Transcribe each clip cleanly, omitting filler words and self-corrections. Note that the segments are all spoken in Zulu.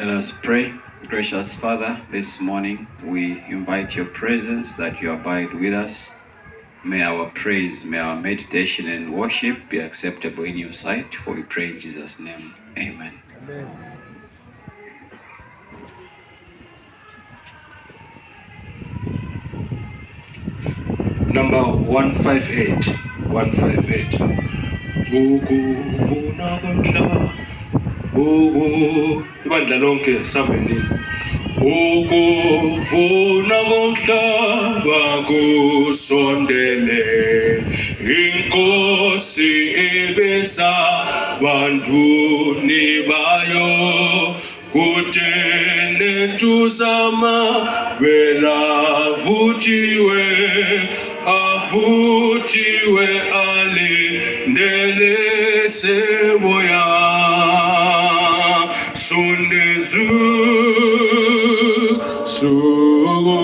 Let us pray. Gracious Father, this morning we invite your presence that you abide with us. May our praise, may our meditation and worship be acceptable in your sight, for we pray in Jesus' name. Amen. Amen. Number 158. 158. Ukuvuna komhlaba. Ibandla lonke sambeni. Ukuvuna komhlaba kusondele. Inkosi ibisa banduni bayo. Kutene tuzama vela vutiwe avutiwe ali ndele seboya sundezu sugo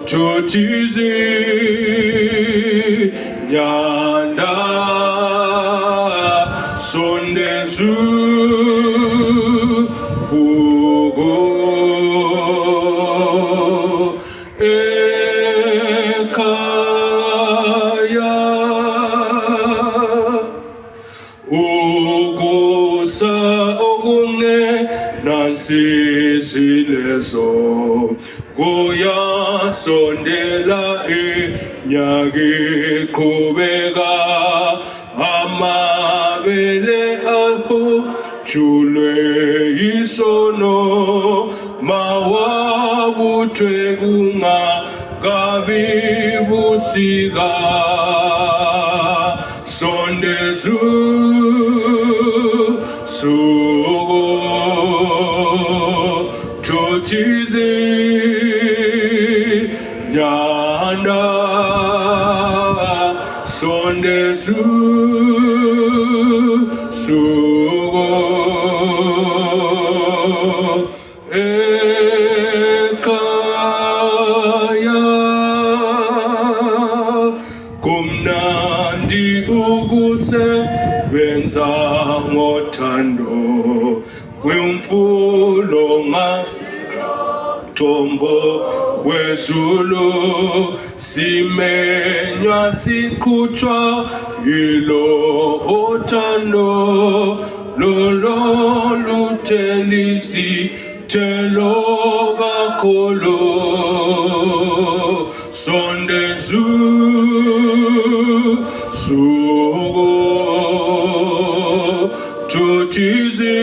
chotizi nyanda sundezu Sizilezo Goya sondela nyagi kubega amabele apo chule isono mawabutwe gunga gabibusiga sondezu sugo chotizi nyanda sondezu sugo ekaya kumnandi ukusebenza ngothando kwimfulonga Tombo wezulu simenywa siqhutshwa ilo othando lolo luthelisi thelo kakhulu sondezu sugo chotizi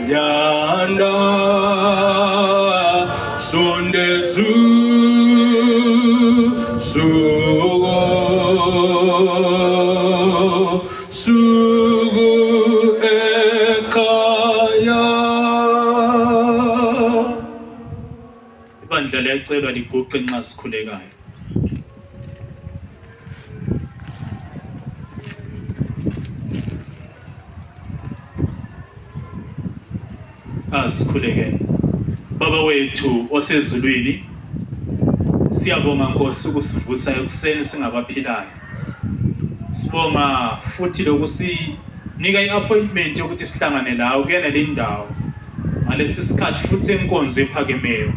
nyanda sondezu sugo sugo ekaya. Ibandla liyacelwa liguqe nxa sikhulekayo. Asikhulekeni. Baba wethu osezulwini, siyabonga Nkosi ukusivusa ekuseni singabaphilayo. Sibonga futhi lokusinika i-appointment yokuthi sihlangane lawe kuyena le ndawo ngalesi sikhathi futhi enkonzo ephakemeyo.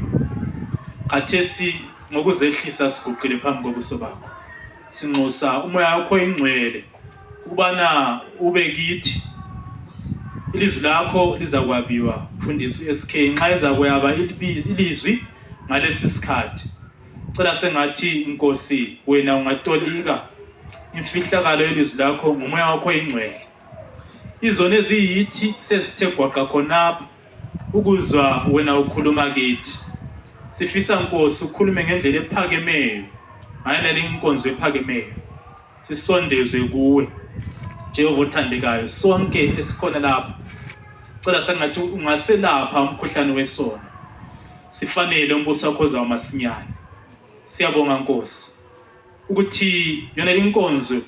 Khathesi ngokuzehlisa siguqile phambi kobuso bakho. Sinxusa umoya wakho oyingcwele ukubana ube kithi. Ilizwi lakho lizakwabiwa mfundisi SK nxa ezakwaba ilizwi ngalesi sikhathi. Cela sengathi Nkosi wena ungatolika imfihlakalo yelizwi lakho ngomoya wakho oyingcwele. Izona eziyithi sesithe gwaqa khonapha ukuzwa wena ukhuluma kithi. Sifisa Nkosi ukhulume ngendlela ephakemeyo ngayena lenkonzo ephakemeyo. Sisondezwe kuwe Jehova othandekayo sonke esikhona lapha. Cela sengathi ungaselapha umkhuhlane wesono. Sifanele umbuso wakho zawamasinyane. Siyabonga Nkosi ukuthi yona lenkonzo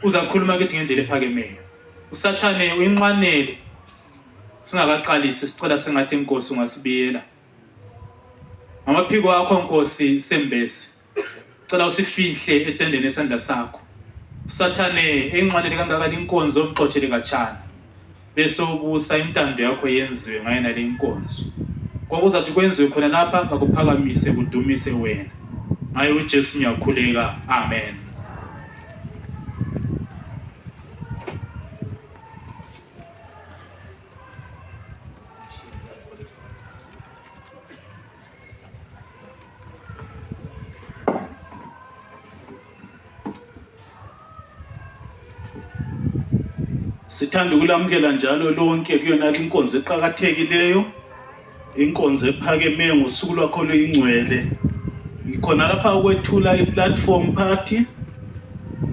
uzakhuluma kithi ngendlela ephakemeyo. Usathane uyinqanele singakaqalisi, sicela sengathi Nkosi ungasibiyela. Ngamaphiko akho Nkosi sembese. Cela usifihle etendeni esandla sakho. Sathane enqanele kangaka inkonzo omxothele katshana bese ubusa intando yakho yenziwe ngaye nale inkonzo kwakuzathi kwenziwe khona lapha ngakuphakamise kudumise wena ngaye uJesu ngiyakhuleka amen. Sithanda ukulamukela njalo lonke kuyona inkonzo eqhakathekileyo, inkonzo ephakemeyo ngosuku lwakho luyingcwele. Ikhona lapha ukwethula iplatform party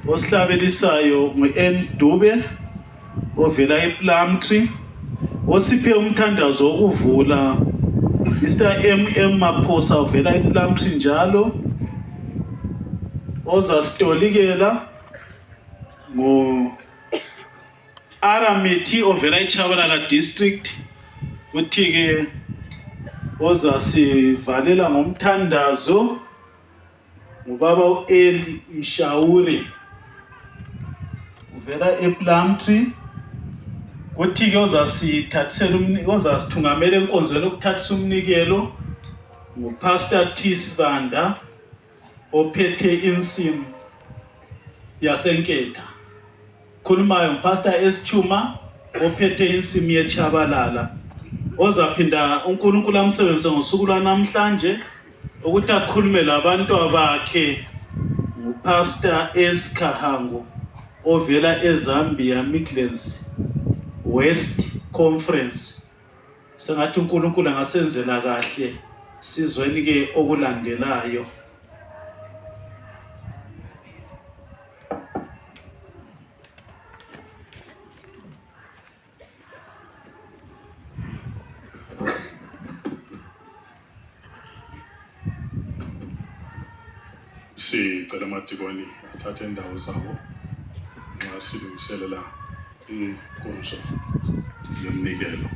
osihlabelisayo ngu-N Dube ovela ePlumtree, osiphe umthandazo wokuvula Mr. MM Maphosa ovela ePlumtree njalo, ozasitolikela ngo Aramiti ovela eChabalala district, kuthi-ke ozasivalela ngomthandazo ngubaba uEli Mshawuri uvela ePlumtree, kuthi-ke ozasithungamela enkonzweni yokuthathisa umnikelo nguPastor T Sibanda ophethe insimu yaseNketha. Khulumayo Pastor S Chuma ophethe insimu yeChabalala, ozaphinda uNkulunkulu amsebenzise ngosuku lwanamhlanje ukuthi akhulume labantu abakhe nguPastor S Kahango ovela eZambia Midlands West Conference. Sengathi uNkulunkulu angasenzela kahle, sizweni ke okulandelayo. Sicela amadikoni athathe indawo zabo nxa silungiselela inkonzo yomnikelo.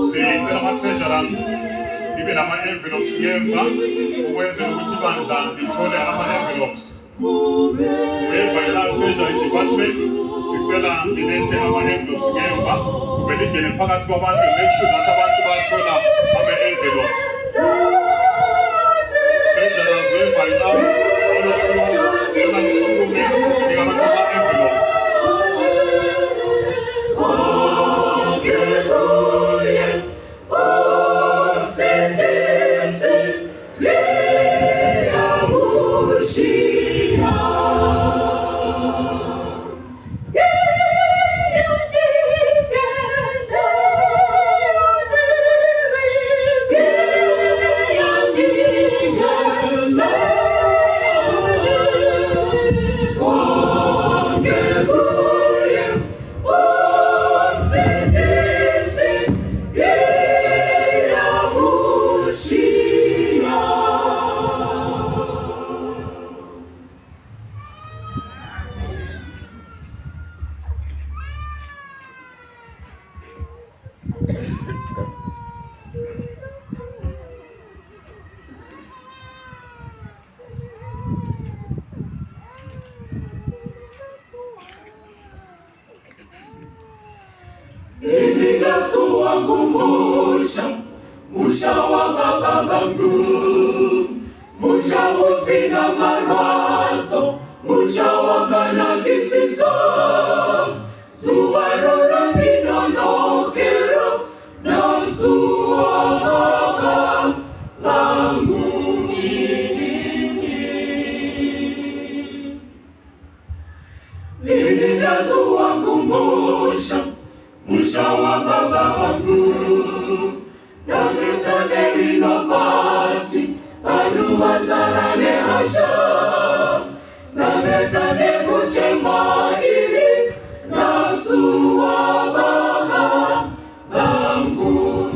Sicela ama-treasurers libe nama-envelopes ngemva ukwenzela ukuthi ibandla lithole ama-envelopes. Whoever ila-treasury department sicela lilethe ama-envelopes ngemva kube lingene phakathi kwabantu, make sure that abantu bathola ama-envelopes. Treasurers whoever ila all of you sicela lisukume lingabantu ama-envelopes. Yesu wangu musha wa baba bangu, musha usina marwazo, musha wa kana kisiso, suwarora minonokero, na suwa baba bangu. Nini Yesu wangu musha wa baba wangu, na shetani rino basi anu wazarane hasha, na metane kuchema ili na suwa baba bangu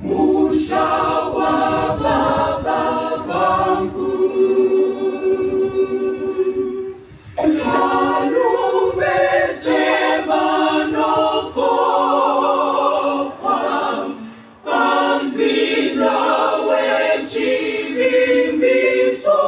musha wa baba bangu, alumesema noko pamzina wechibimbiso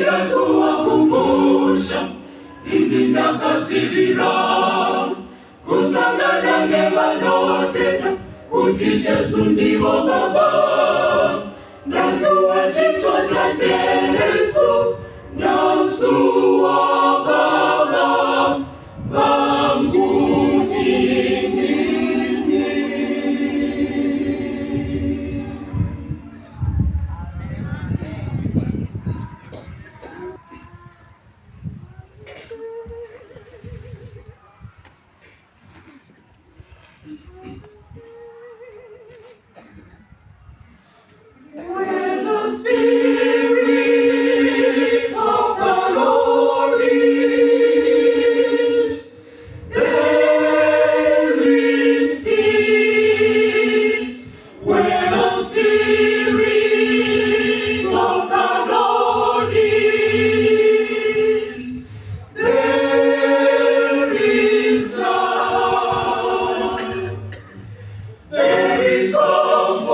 Yesu wakumbusha ili nakatirira kusangana nema notena kuti Jesu ndiwo baba nasuwa chiswa cha Jesu nasuwa baba bangu When the Spirit of the Lord is, there is peace. When the Spirit of the Lord is, there is life. There is comfort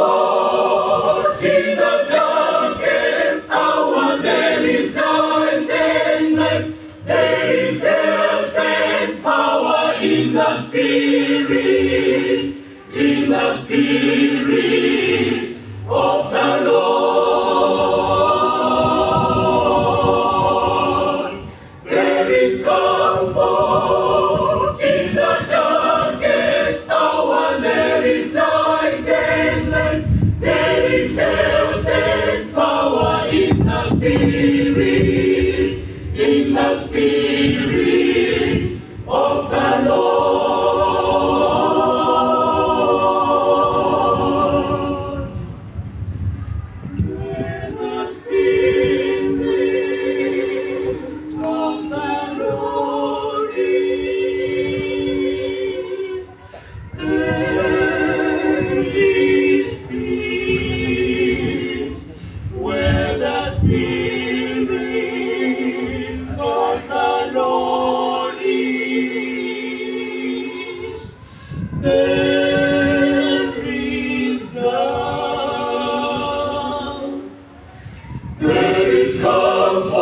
in the darkest hour. There is night and life. There is help and power in the Spirit of the Lord. There is comfort in the darkest hour. There is night and life. There is health and power in the Spirit of the Lord. Where the Spirit of the Lord is, there is peace. Where the Spirit of the Lord is, there is love. There is comfort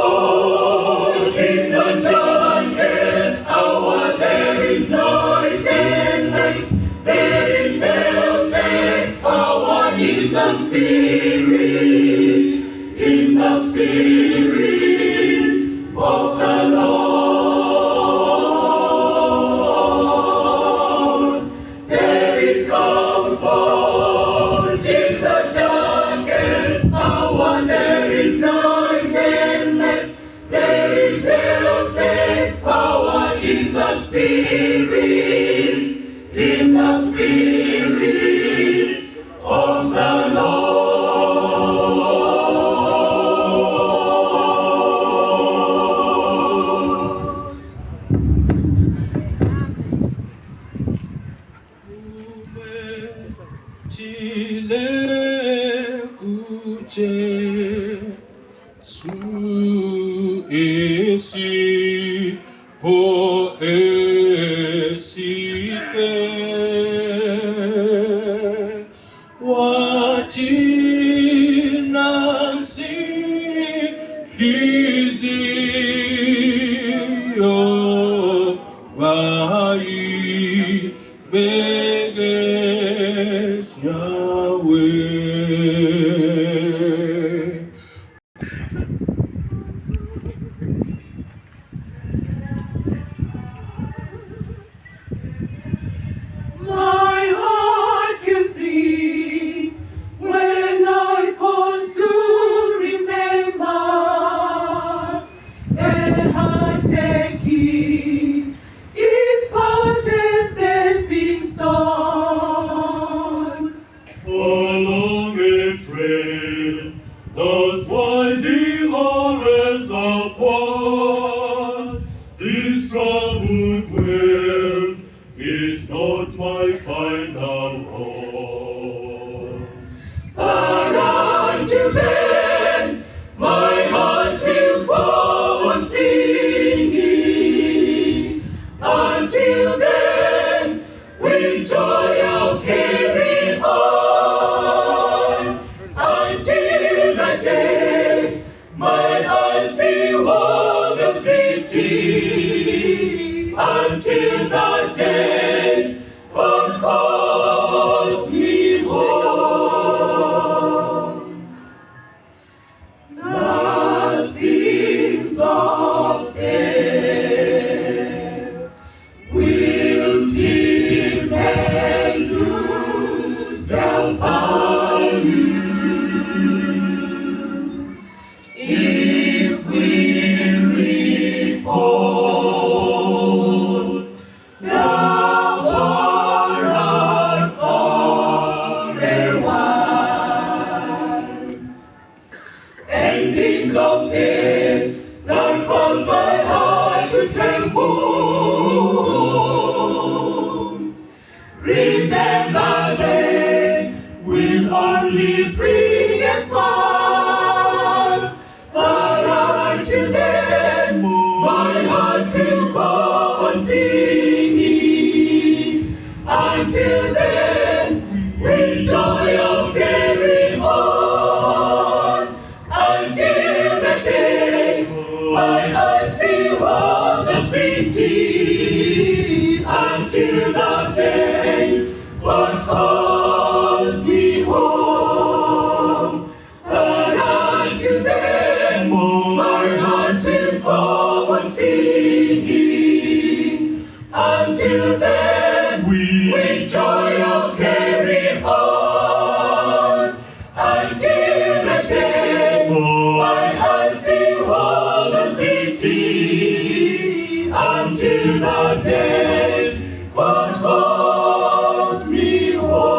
in the darkest hour. There is night and life. There is help and power in the Spirit of the Lord. There is comfort in the darkest hour. There is night and life. There is help and power in the Spirit of the Lord. Chile kuche su esi po esi fe wati nansi hizio vai beges Yahweh. My heart can sing when I pause to remember and taking His purchased and being stone. Along a trail that's winding always upward, this troubled world is not my final home. But until then, my heart will go on singing. Until then, with joy I'll carry on. Until the day my eyes behold the city. Until the day God calls me home. Nothing's of air will dim and lose their value if we recall the borrowed forever endings of faith that cause my heart to tremble. Remember they will only bring a smile, but until then my heart will go on singing. Until then, with joy I'll carry on. Until the day my eyes behold the city. Until the day God calls me home. But until then, my heart will go on singing. Until then, with joy I'll carry on. Until the day my eyes behold the city. Until the day God calls me home.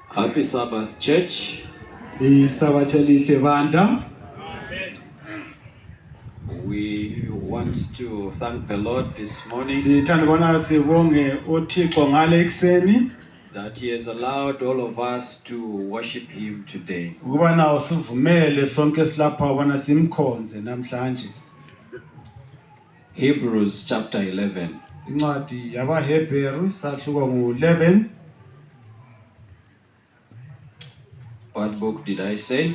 Happy Sabbath, church. Isabatha elihle bandla. We want to thank the Lord this morning Sithanda bona sibonge uThixo ngale ekseni that He has allowed all of us to worship Him today. ukuba nawo sivumele sonke silapha bona simkhonze namhlanje. Hebrews chapter 11. Incwadi yabaHebheru sahluko ngo-11. What book did I say?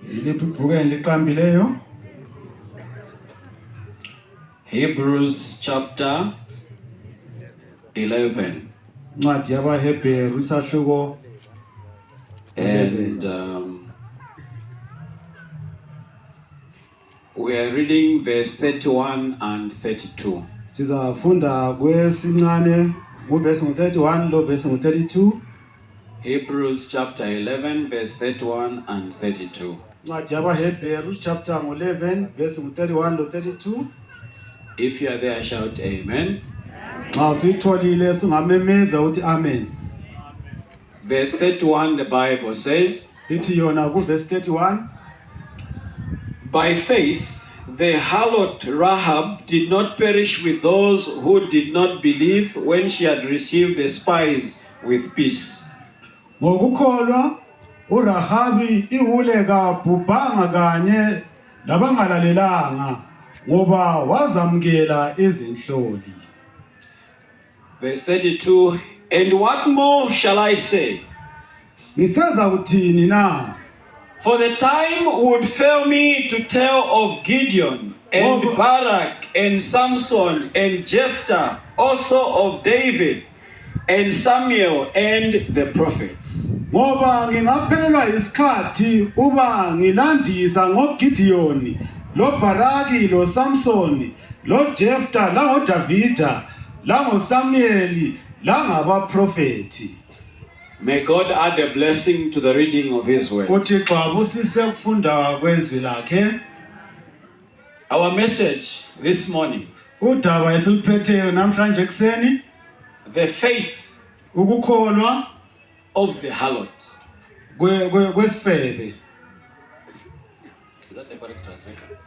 Iliphi ibhuku eniliqambileyo? Hebrews chapter 11. Incwadi yabaHebheru isahluko And We are reading verse 31 and 32. Sizafunda kwesincane kuverse 31 lo verse 32. Hebrews chapter 11 verse 31 and 32. Ncwadi yabaHebheru chapter 11 verse 31 lo 32. If you are there, shout amen. Xa suyitholile sungamemeza uthi amen. Verse 31, the Bible says, Ithi yona kuverse 31. by faith, the harlot Rahab did not perish with those who did not believe when she had received the spies with peace. Ngokukholwa uRahabi ihuleka bhubhanga kanye labangalalelanga ngoba wazamkela izinhloli. Verse 32, and what more shall I say? Ngiseza kuthini na? For the time would fail me to tell of Gideon and Oh. Barak and Samson and Jephthah, also of David and Samuel and the prophets. Ngoba ngingaphelelwa isikhathi uba ngilandisa ngoGidiyoni, lo Baraki, lo Samsoni, lo Jephthah, la ngoDavida, la ngoSamueli, la ngabaprofeti. May God add a blessing to the reading of His word. uThixo abusise ukufunda kwezwi lakhe. Our message this morning, Udaba esiluphetheyo namhlanje ekseni, the faith ukukholwa of the harlot. kwesifebe. Is that the correct translation?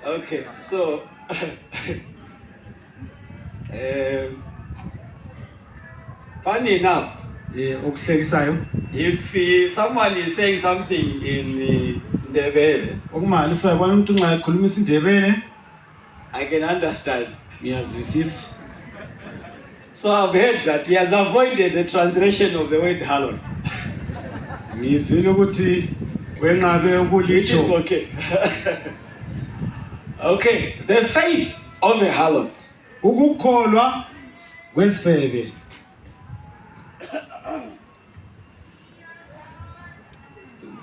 Okay, so funny enough, Okuhlekisayo if someone is saying something in Ndebele, okumalisayo kwani umuntu nxa ekhuluma isiNdebele I can understand. ngiyazwisisa. So I've heard that he has avoided the translation of the word harlot, Ngizwile ukuthi wenqabe which is ukulitsho. okay. Okay, the faith of a harlot. Ukukholwa kwesifebe.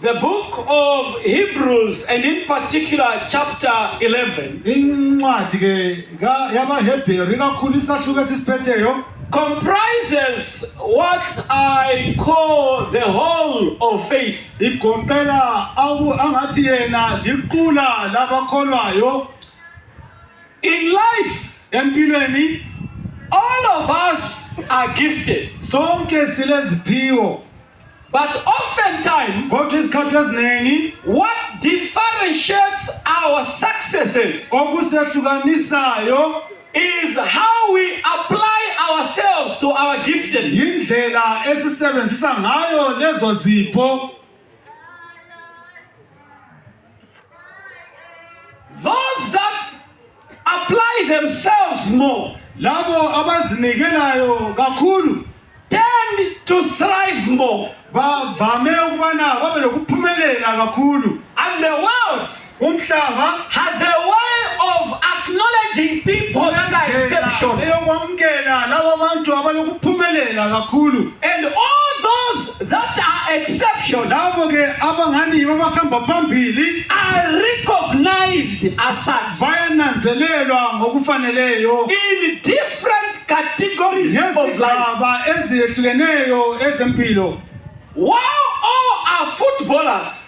The book of Hebrews, and in particular chapter 11, Incwadi ke yabaHebheru ikakhulu isahluko esisiphetheyo comprises what I call the whole of faith. igoqela angathi yena liqula labakholwayo In life, empilweni. all of us are gifted, Sonke sileziphiwo but oftentimes, kodwa isikhathi eziningi what differentiates our successes okusehlukanisayo is how we apply ourselves to our gifting. yindlela esisebenzisa ngayo lezo zipho. Those that apply themselves more Labo abazinikelayo kakhulu tend to thrive more, bavame ukubana babe lokuphumelela kakhulu. and the world Umhlaba has a way of acknowledging people that are exceptional, eyokwamkela labo bantu abalokuphumelela kakhulu. and all those that are exceptional Labo ke abangani babahamba phambili are recognized as such bayananzelelwa ngokufaneleyo in different categories of life. ngezigaba ezihlukeneyo ezempilo. While all are footballers,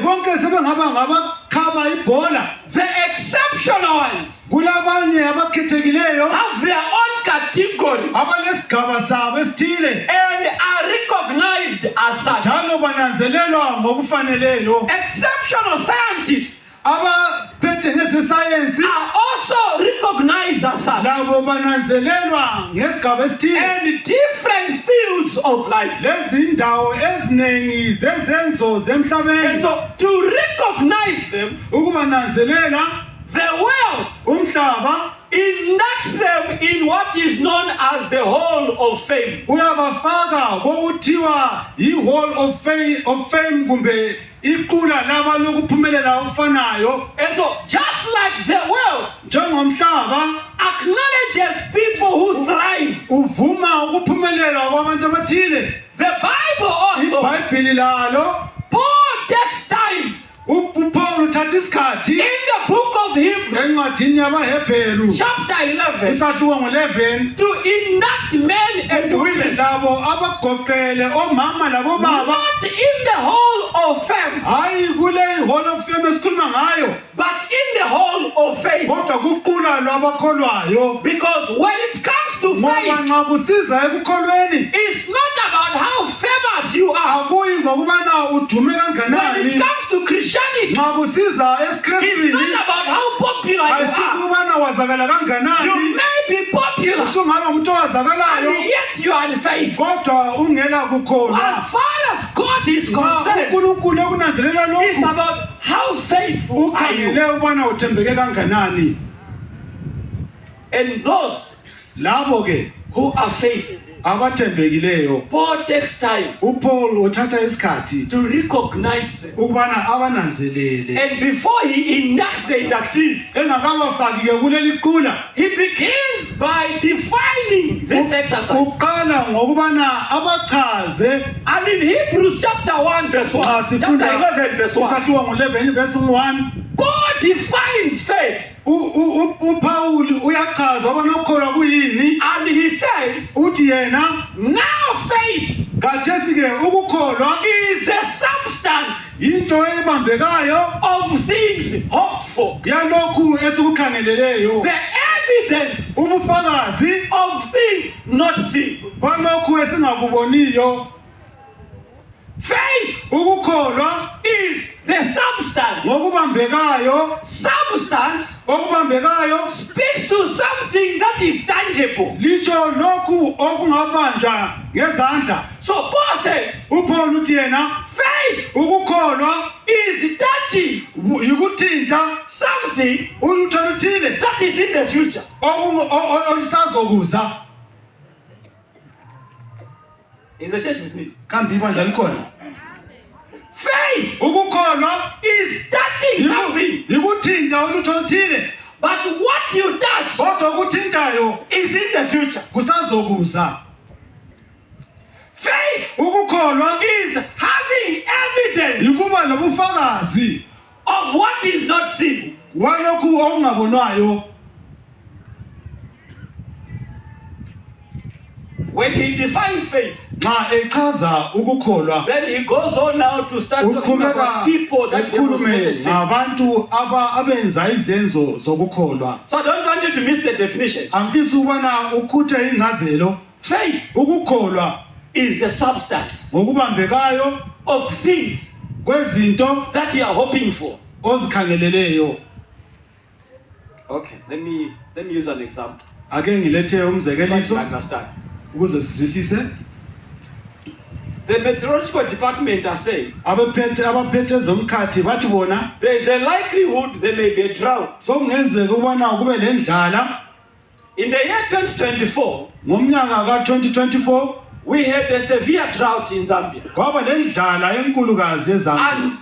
Bonke sebengaba ngabakhaba ibhola, the exceptional ones kulabanye abakhethekileyo have their own category abanesigaba sabo esithile and are recognized as such. njalo bananzelelwa ngokufaneleyo. Exceptional scientists Abaphethe ngezesayensi are also recognized as such, labo bananzelelwa ngesigaba esithile. and different fields of life. Lezi ndawo eziningi zezenzo And zemhlabeni so to recognize them, ukubananzelela the world umhlaba inducts them in what is known as the Hall of Fame. uyabafaka kokuthiwa yi-Hall of Fame kumbe iqula laba lokuphumelela okufanayo And so, just like the world njengomhlaba acknowledges people who thrive, uvuma ukuphumelela kwabantu abathile, the Bible also, iBhayibheli lalo Paul takes time uPaul uthatha isikhathi in the book of Hebrews, encwadini yabaHebheru chapter 11, isahluko ngo-11 to induct men and ukuthi women, labo abagoqele omama labobaba, not in the hall of fame, hayi kule hall of fame esikhuluma ngayo, but in the hall of faith. kodwa kuqula lwabakholwayo. Because when it comes to Ngoba faith, nxa kusiza ekukholweni it's not about how famous you are. akuyi ngokubana udume When it kanganani. comes to Christianity, Nxa kusiza it's esiKristwini not about how popular you are. ayisikubana wazakala You kanganani, may be popular, usungaba umuntu owazakalayo and yet you are unfaithful. kodwa ungela kukholwa. As far as God is Nxa concerned, uNkulunkulu ekunanzelela it's lokhu about how faithful are you. ukhangele ukubana uthembeke kanganani. And those Labo ke who are faithful, abathembekileyo Paul takes time uPaul uthatha isikhathi to recognize them. ukubana abananzelele, And before he inducts the inductees, engakabafaki ke kuleli qula he begins by defining this exercise. uqala ngokubana abachaze. And in Hebrews chapter 1 verse 1, Nxa chapter sifunda 11 verse 1, isahluko ngo-11 verse 1, Paul defines faith. uPaul uyachaza ubana ukukholwa kuyini, And he says, uthi yena now faith khathesi ke ukukholwa is the substance into ebambekayo of things hoped for, yalokhu esikukhangeleleyo, the evidence ubufakazi of things not seen. balokhu esingakuboniyo. Faith Ukukholwa is the substance. ngokubambekayo, Substance okubambekayo speaks to something that is tangible. litsho lokhu okungabanjwa ngezandla. So Paul says, uPaul uthi yena faith ukukholwa is touching yikuthinta something ulutho oluthile that is in the future. olusazokuza. Is the church with me? Kambe ibandla likhona. Faith Ukukholwa is touching something, yikuthinta ulutho oluthile, but what you touch kodwa okuthintayo is in the future. kusazokuza. Faith Ukukholwa is having evidence yikuba nobufakazi of what is not seen. walokhu okungabonwayo. When he defines faith, Nxa echaza ukukholwa then he goes on now to start talking uqhubeka about people that ekhulume demonstrated faith. ngabantu abenza izenzo zokukholwa. So I don't want you to miss the definition. Amfisa ukubana ukhuthe ingcazelo. Faith Ukukholwa is the substance ngokubambekayo of things kwezinto that you are hoping for. ozikhangeleleyo. Okay, let me use an example. Ake ngilethe Try to umzekeliso understand. ukuze sizwisise. The meteorological department are saying Abaphethe zomkhathi bathi bona there is a likelihood there may be a drought. sokungenzeka ukubana kube lendlala In the year 2024, ngomnyaka ka-2024 we had a severe drought in Zambia. kwaba lendlala enkulukazi eZambia. And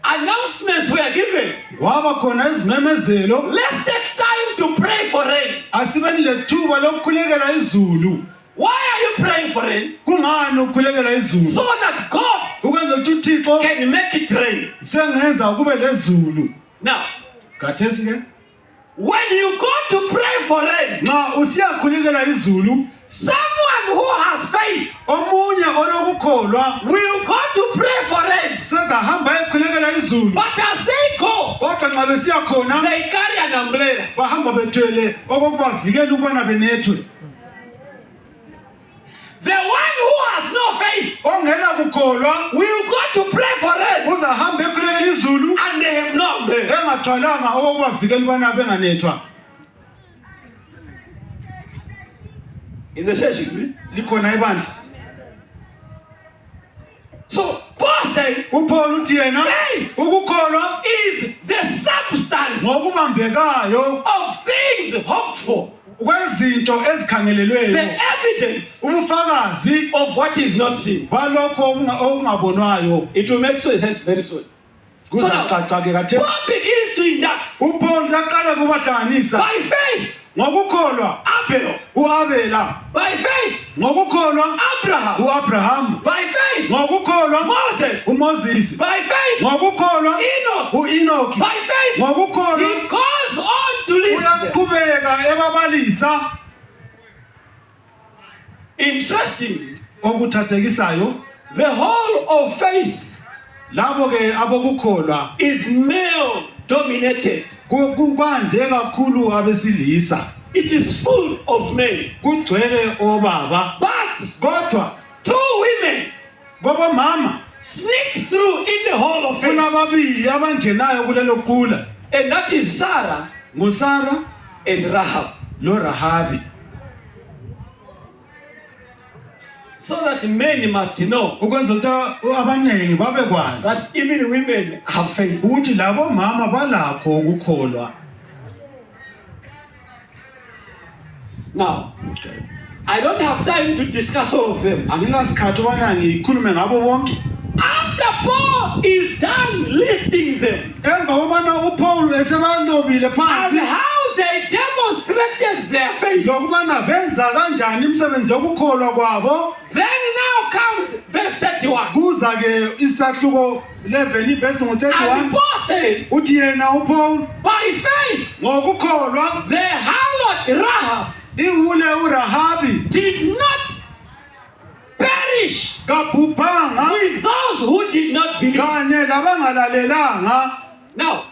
announcements were given. Kwaba khona izimemezelo, Let's take time to pray for rain. asibeni lethuba lokukhulekela izulu. Why are you praying for rain? Kungani ukukhulekela izulu? So that God Ukwenza ukuthi uThixo can make it rain. sengenza kube lezulu. Now, Khathesi ke when you go to pray for rain, nxa usiyakhulekela izulu, someone who has faith omunye olokukholwa will go to pray for rain. sezahamba ekhulekela izulu. But as they go, Kodwa nxa besiya khona they carry an umbrella. bahamba bethwele okokubavikela ukubana benethwe. The one who has no faith Ongela kukholwa will go to pray for rain uzahamba ekhulekela izulu and they have no umbrella. engathwalanga okokubavikela ukubana benganethwa. Is the church with me? Likhona ibandla. So Paul says uPaul uthi yena faith ukukholwa is the substance ngokubambekayo of things hoped for. kwezinto ezikhangelelweyo The evidence ubufakazi of what is not seen. balokho okungabonwayo It will make sense very soon. So now, kuzacaca ke kathe Paul begins to induct uPaul yaqala kubahlanganisa by faith ngokukholwa Abel, uAbela by faith ngokukholwa Abraham, uAbraham by faith ngokukholwa Moses, uMoses by faith ngokukholwa Enoch, uEnoki by faith. ngokukholwa He goes on to list them. uyaqhubeka ebabalisa Interestingly, okuthathekisayo the whole of faith labo ke abokukholwa is male dominated. kwande kakhulu abesilisa It is full of men. kugcwele obaba But kodwa two women ngoba mama sneak through in the hall of faith. kunababili abangenayo kulelo qula And that is Sarah nguSara and Rahab. noRahabi So that men must know ukwenza ukuthi abanengi babekwazi that even women have faith. ukuthi labo mama balakho ukukholwa. Now, I don't have time to discuss all of them. Anginasikhathi ubana ngikhulume ngabo bonke. After Paul is done listing them Emva kobana uPaul esebalobile and phansi how they demonstrated their faith, lokubana benza kanjani imisebenzi yokukholwa kwabo, then now comes verse 31. kuza ke isahluko 11 verse And 31 Paul says, uthi yena uPaul by faith, ngokukholwa the harlot Rahab iwule uRahabi did not perish kabhubhanga with those who did not believe. kanye labangalalelanga. Now,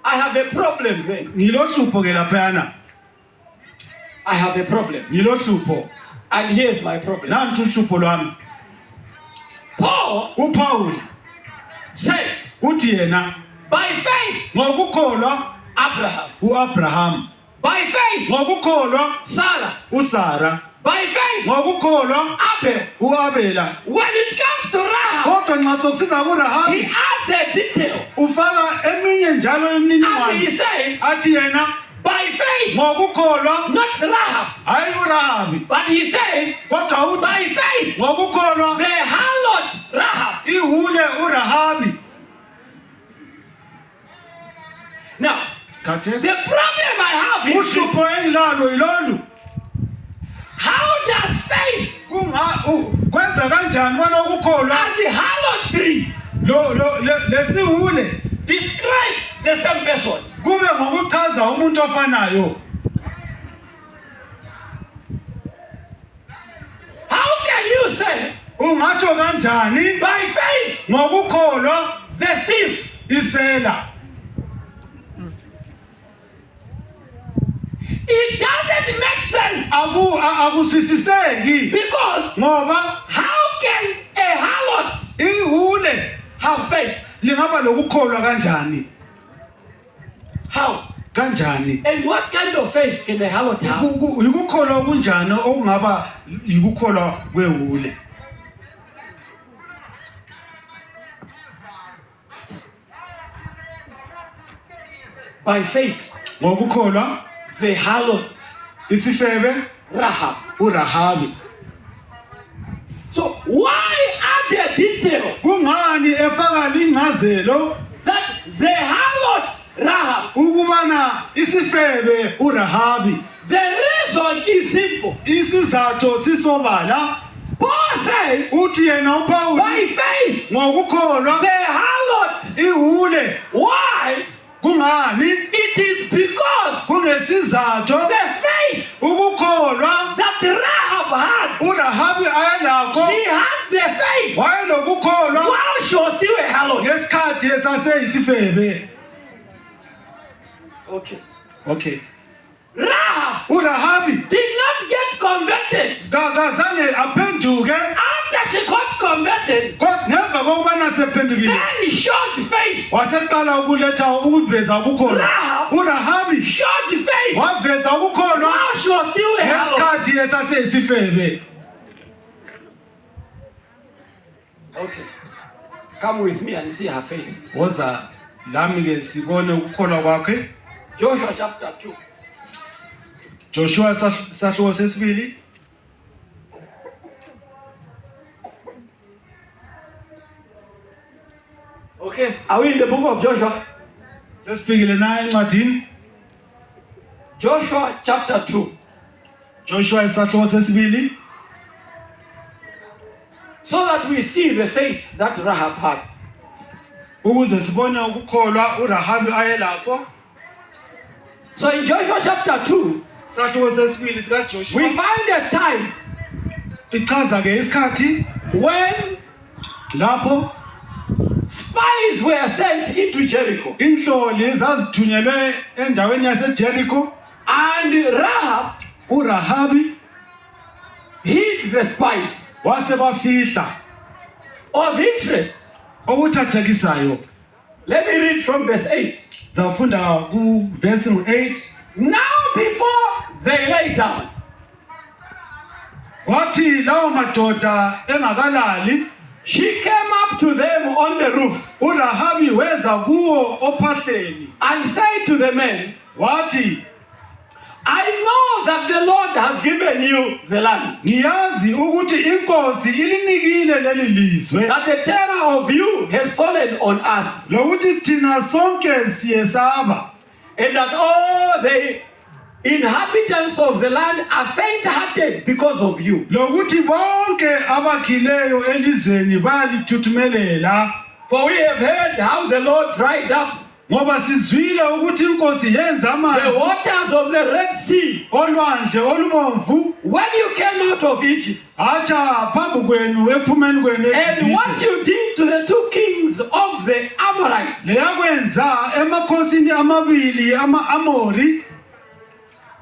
I have a problem then. Ngilohlupho ke laphana, I have a problem. ngilohlupho And here's my problem. nanti uhlupho lwami. Paul uPaul says, uthi yena by faith, ngokukholwa Abraham. uAbraham, By faith, ngokukholwa Sarah. uSara, By faith, ngokukholwa Abel. uAbela. When it comes to Rahab, Kodwa nxa sokusiza he kuRahabi adds a detail. ufaka eminye njalo And he imininingwane says, athi yena by faith, ngokukholwa not Rahab. hayi uRahabi, But he says, kodwa uthi by faith, ngokukholwa the harlot Rahab. ihule uRahabi. Now, Khathesi the problem I have is this. uhlupho engilalo yilolu, How does faith kwenza kanjani bona ukukholwa and the harlotry lesihule describe the same person? kube ngokuchaza umuntu ofanayo? How can you say, Ungatsho kanjani by faith, ngokukholwa the thief? isela? It doesn't make sense. Akusisiseki Because ngoba how can a harlot ihule have faith? lingaba lokukholwa kanjani? How? Kanjani? And what kind of faith can a harlot have? Yikukholwa kunjani okungaba yikukholwa kwehule? By faith, Ngokukholwa the harlot isifebe Rahab. uRahabi. So why add the detail Kungani efaka ingcazelo that the harlot Rahab? ukubana isifebe uRahabi? The reason is simple. Isizathu sisobala, Paul says, uthi yena uPaul by faith, ngokukholwa the harlot. ihule. Why? Kungani? It is because Kungesizathu the faith ukukholwa that Rahab had, uRahabi ayelakho, she had the faith wayelokukholwa while she was still a harlot. ngesikhathi esaseyisifebe. Okay. Okay. Rahab uRahabi did not get converted. kazange aphenduke, After she got converted, kodwa ngemva kokubana sephendukile then he showed faith. waseqala ukuletha ukuveza ukukholwa. Rahab uRahabi showed faith waveza ukukholwa while she was still a harlot. ngesikhathi esaseyisifebe. Okay. Come with me and see her faith. Woza lami ke sibone ukukholwa kwakhe. Joshua chapter 2. Joshua sahluko sesibili. Okay, are we in the book of Joshua? Sesifikile na encwadini Joshua chapter 2. Joshua isahluko sesibili. So that we see the faith that Rahab had. Ukuze sibone ukukholwa uRahabi ayelakho. So in Joshua chapter 2, Sahluko sesibili sika Joshua. we find a time Ichaza ke isikhathi when lapho spies were sent into Jericho. inhloli zazithunyelwe endaweni yaseJericho. And Rahab uRahabi hid the spies. wase bafihla. Of interest, Okuthathakisayo let me read from verse 8. zawufunda ku verse 8. Now before they lay down, Kwathi lawo madoda engakalali she came up to them on the roof uRahabi weza kuwo ophahleni and said to the men, wathi I know that the Lord has given you the land, ngiyazi ukuthi inkosi ilinikile leli lizwe that the terror of you has fallen on us, lokuthi thina sonke siyesaba and that all the inhabitants of the land are faint-hearted because of you. lokuthi bonke abakhileyo elizweni bayalithuthumelela For we have heard how the Lord dried up ngoba sizwile ukuthi inkosi yenza the amanzi waters of the Red Sea olwandle olubomvu when you came out of Egypt, atsha phambi kwenu ephumeni kwenu and what eGibhithe. you did to the two kings of the Amorites. leyakwenza emakhosini amabili ama-Amori.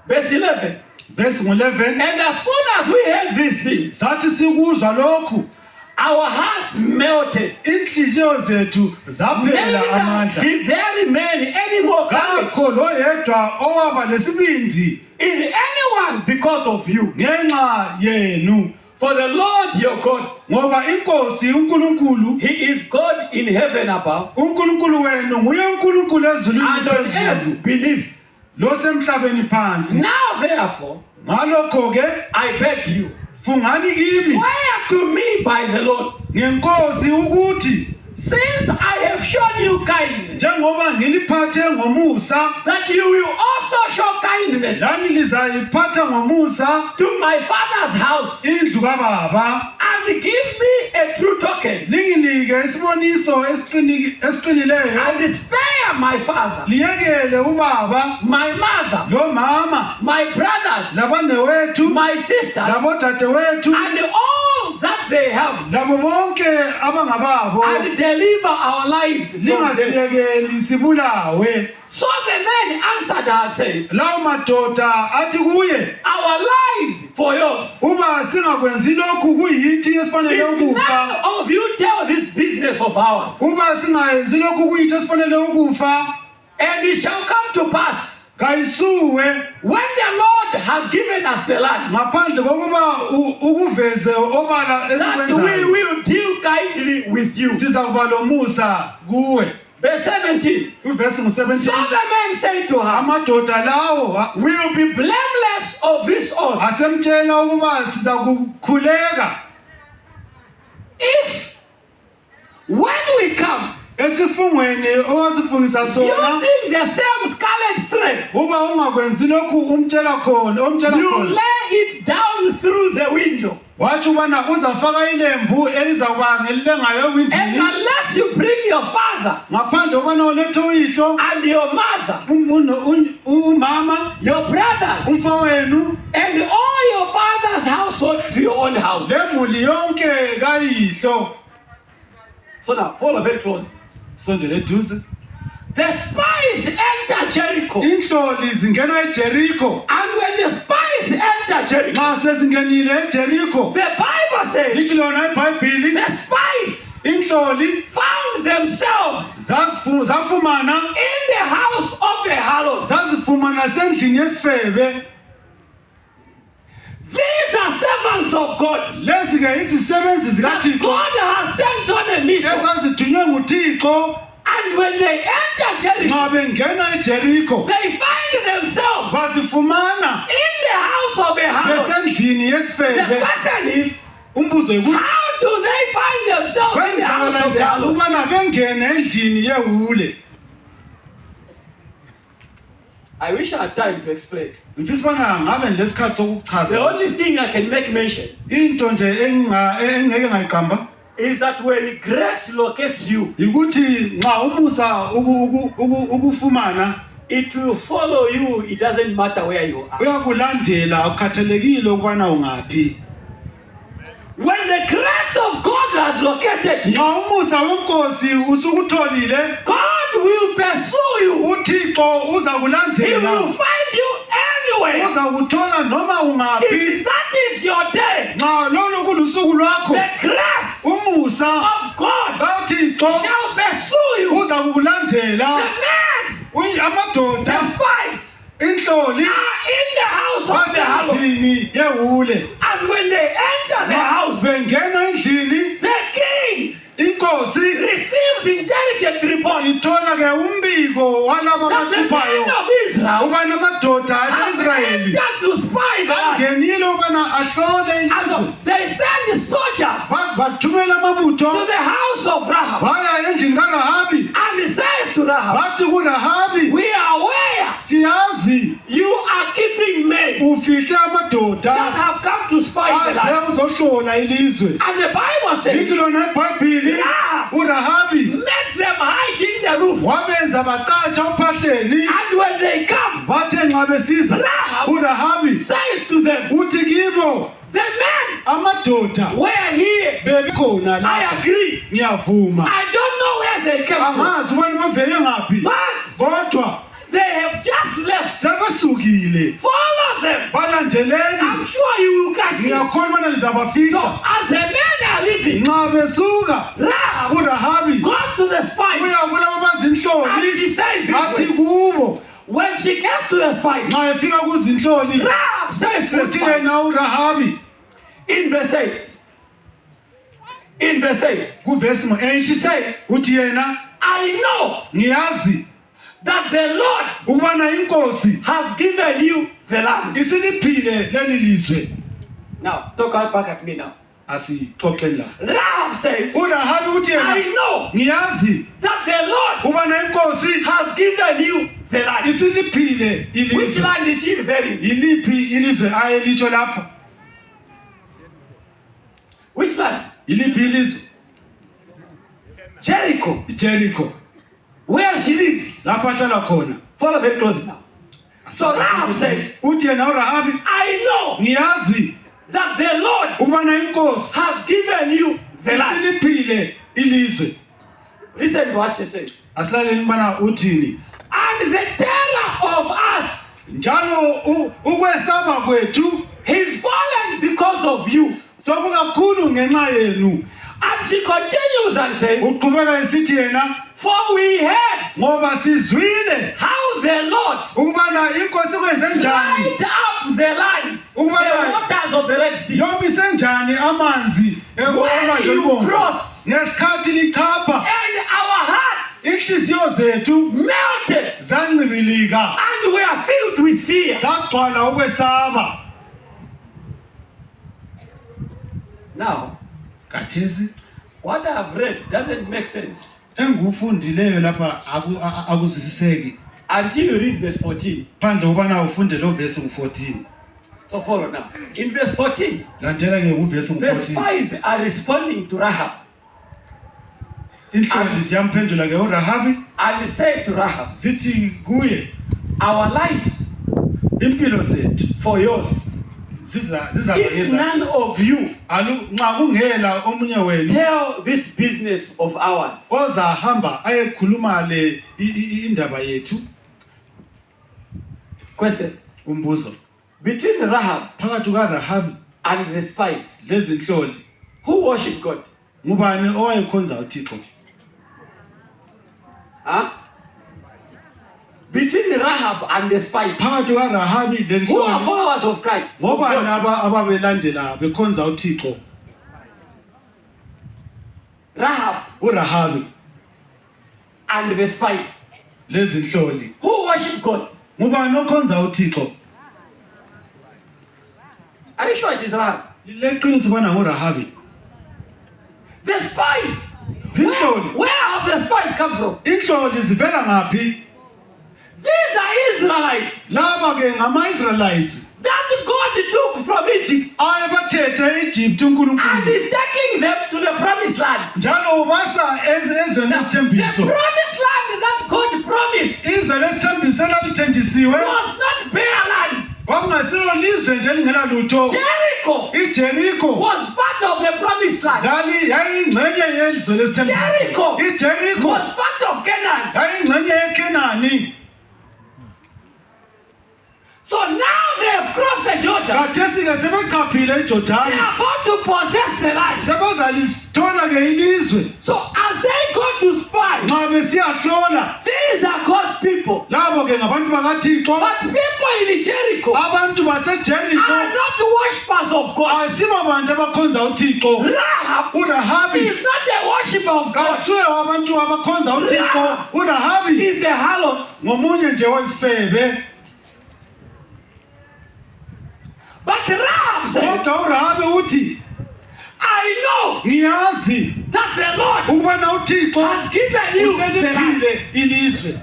Verse 11. Verse 11. And as soon as we heard these things, Sathi sikuzwa lokhu our hearts melted. inhliziyo zethu zaphela Neither amandla. did there remain any more courage Kakho loyedwa owaba lesibindi in anyone because of you. ngenxa yenu. For the Lord your God, Ngoba inkosi uNkulunkulu, He is God in heaven above uNkulunkulu wenu nguye uNkulunkulu ezulwini and on phezulu earth beneath. losemhlabeni phansi. Now therefore, Ngalokho ke I beg you, fungani kimi swear to me by the Lord, ngenkosi ukuthi since I have shown you kindness, njengoba ngiliphathe ngomusa that you will also show kindness lani lizayiphatha ngomusa to my father's house, indlu kababa. and give me a true token, Linginike isiboniso esiqinileyo and spare my father, liyekele ubaba my mother, lo mama my brothers, labanewethu my sisters, labodadewethu and all that they have, labo bonke abangababo and deliver our lives from them. lingasiyekeli sibulawe. So the men answered her, saying, Lawo madoda athi kuye our lives for yours. uba singakwenzi lokhu kuyithi esifanele If ukufa. none of you tell this business of ours, Uba singayenzi lokhu kuyithi esifanele ukufa. and it shall come to pass, Kayisuwe when the Lord has given us the land, ngaphandle kokuba ukuveze obala that we esikwenzayo will deal kindly with you. siza kuba lomusa kuwe. Verse 17. Ivesi So ngu-17. the men said to her, Amadoda lawo we will be blameless of this oath, asemtshela ukuba siza kukhuleka if when we come esifungweni owasifungisa sona using the same scarlet thread, uba ungakwenzi lokhu omtshela you khona lay it down through the window, watsho ubana uzafaka ilembu elizakuba ngelilengayo and ewindini unless you bring your father ngaphandle ukubana ulethe uyihlo and your mother, umama your brothers, umfowenu and all your father's household to your own house. lemuli yonke kayihlo. So now follow very close. Sondele eduze. The spies enter Jericho, Inhloli zingena eJericho. and when the spies enter Jericho, Xa sezingenile eJericho the Bible says lithi lona iBhayibhili the spies inhloli found themselves zafumana in the house of the harlot. zazifumana sendlini yesifebe. These are servants of God Lezi ke izisebenzi that zikaThixo God has sent on a mission. ezazithunywe nguThixo. And when they enter Jericho, Xa bengena eJericho they find themselves bazifumana in the endlini The yesifebe question is, umbuzo ukuthi how do they find themselves in the house kwenzakala of the njalo Lord? ukubana bengene endlini yewule. I wish I had time to explain. Ngifisa ubana ngabe lesikhathi The sokuchaza only thing I can make mention into nje engeke ngayiqamba is that when grace locates you, ukuthi nxa umusa ukufumana it will follow you. It doesn't matter where you are. uyakulandela ukhathalekile ukubana ungaphi. When the grace of God has located you, Nxa umusa wenkosi usukutholile, God will pursue you. uThixo uza He will kulandela, find you anywhere. uza kuthola noma ungaphi. If that is your day, Nxa lolo kulusuku lwakho, the grace umusa of God kaThixo shall pursue you. uza kukulandela. The men, Amadoda, the spies, inhloli are in the house of the Lord. basendlini yewule. And when they enter the house, Bengena endlini, the king inkosi receives intelligent report ithola ke umbiko walabo that the abathuphayo men of Israel ubana amadoda have ase-Israyeli entered to spy the land. angenile ubana ahlole And ilizwe. so they send soldiers Bathumela to amabutho the house of Rahab. baya endlini kaRahabi, And he says to Rahab, bathi kuRahabi, we are aware siyazi you are keeping men ufihle that amadoda have come to spy the land. aze uzohlola ilizwe. And the Bible says, Lithi lona iBhayibhili Rahab uRahabi made them hide in the roof. wabenza bacatsha uphahleni, And when they come, bathe nxa besiza Rahab uRahabi says to them, uthi kibo the men amadoda were here. bebekhona I lapha, agree. ngiyavuma. I don't know where they came from. Angazi ubani bavele ngaphi, But kodwa they have just left. sebesukile. Follow them. I'm Balandeleni, sure you will catch it. ngiyakholwa ubana So lizabafica. as the men are leaving, Nxa besuka Rahab uRahabi goes to the spies uya kulabo and she bazinhloli says this athi way. kubo, When she gets to the spies, nxa efika kuzinhloli Rahab says to the uthi spies yena uRahabi in verse 8. In verse 8, kuvesi ngo-8 she says, uthi yena I know ngiyazi that the Lord ukubana inkosi has given you the land. isiliphile leli lizwe. Now, talk back at me now. Asixoxeni la. Rahab says, uRahabi uthi I yena know ngiyazi that the Lord ukubana inkosi has given you the land. isiliphile Which ilizwe. land is she referring to? Yiliphi ilizwe ayelitsho lapha? Which land? Yiliphi ilizwe? Jericho, Jericho, where she lives. lapha ahlala khona. Follow very close now. So Rahab says, Uthi yena uRahabi I know ngiyazi that the Lord ukubana inkosi has given you the land. isiliphile ilizwe. Listen to what she says. Asilaleni bana uthini? And the terror of us Njalo ukwesaba kwethu is fallen because of you. sokukakhulu ngenxa yenu. And she continues and says, Uqhubeka esithi yena for we heard ngoba sizwile how the Lord ukubana inkosi kwenze njani, dried up the land, the waters of the Red Sea. yomise njani amanzi When you olwandle crossed, ngesikhathi lichapha and our hearts inhliziyo zethu melted, zancibilika, and we are filled with fear. sagcwala ukwesaba. Now, Kathesi what I have read doesn't make sense engikufundileyo lapha akuzwisiseki until you read verse 14. phandle ukubana ufunde lo verse ngu-14. So follow now. In verse 14, Landela ke uvesi the ngu-14. spies are responding to Rahab Inhloli ziyamphendula ke uRahabi and say to Rahab, zithi kuye, our lives impilo zethu for yours. ziza If none of you nxa kungela omunye wenu tell this business of ours, ozahamba ayekhuluma le indaba yethu. question, Umbuzo, between Rahab phakathi kukaRahabi and the spies, lezinhloli who worship God? ngubani owayekhonza uThixo? Huh? Between Rahab and the spies, Phakathi kukaRahabi who are lenhloli followers of Christ? Of ngobani God? ababelandela bekhonza uThixo? Rahab uRahabi and the spies, lezinhloli. who worship God? Ngubani okhonza uThixo? Are you sure it is Rahab? Leqiniso bona nguRahabi. The spies. Zinhloli. Where have the spies come from? Inhloli zivela ngaphi? These are Israelites Laba ke ngama-Israelites. that God took from Egypt Ayebathethe eEgypt and uNkulunkulu. is taking them to the promised land. Njalo ubasa ezweni The lesithembiso. promised land that God promised Izwe lesithembiso elalithenjisiwe was not bare land. kwakungasilo lizwe nje lingela lutho. Jericho iJeriko was part of the promised land. yayingxenye yelizwe lesithembiso. iJeriko Was part of Canaan. yayingxenye yeKhenani. So now they have crossed the Jordan. Khathesi ke sebechaphile They iJordani. are about to possess the land. Sebezalithola ke ilizwe. So as they go to spy, Nxa besiyahlola these are God's people. labo ke ngabantu bakaThixo. But people in Jericho Abantu are baseJeriko not worshippers of God. asibo abantu abakhonza uThixo. Rahab uRahabi is not a worshiper of God. kasuye wabantu abakhonza uThixo. uRahabi He is a harlot. ngomunye nje wesifebe. But Rahab said, Kodwa uRahabi uthi I know ngiyazi that the Lord ukubana uThixo has given you the land. useliphile ilizwe.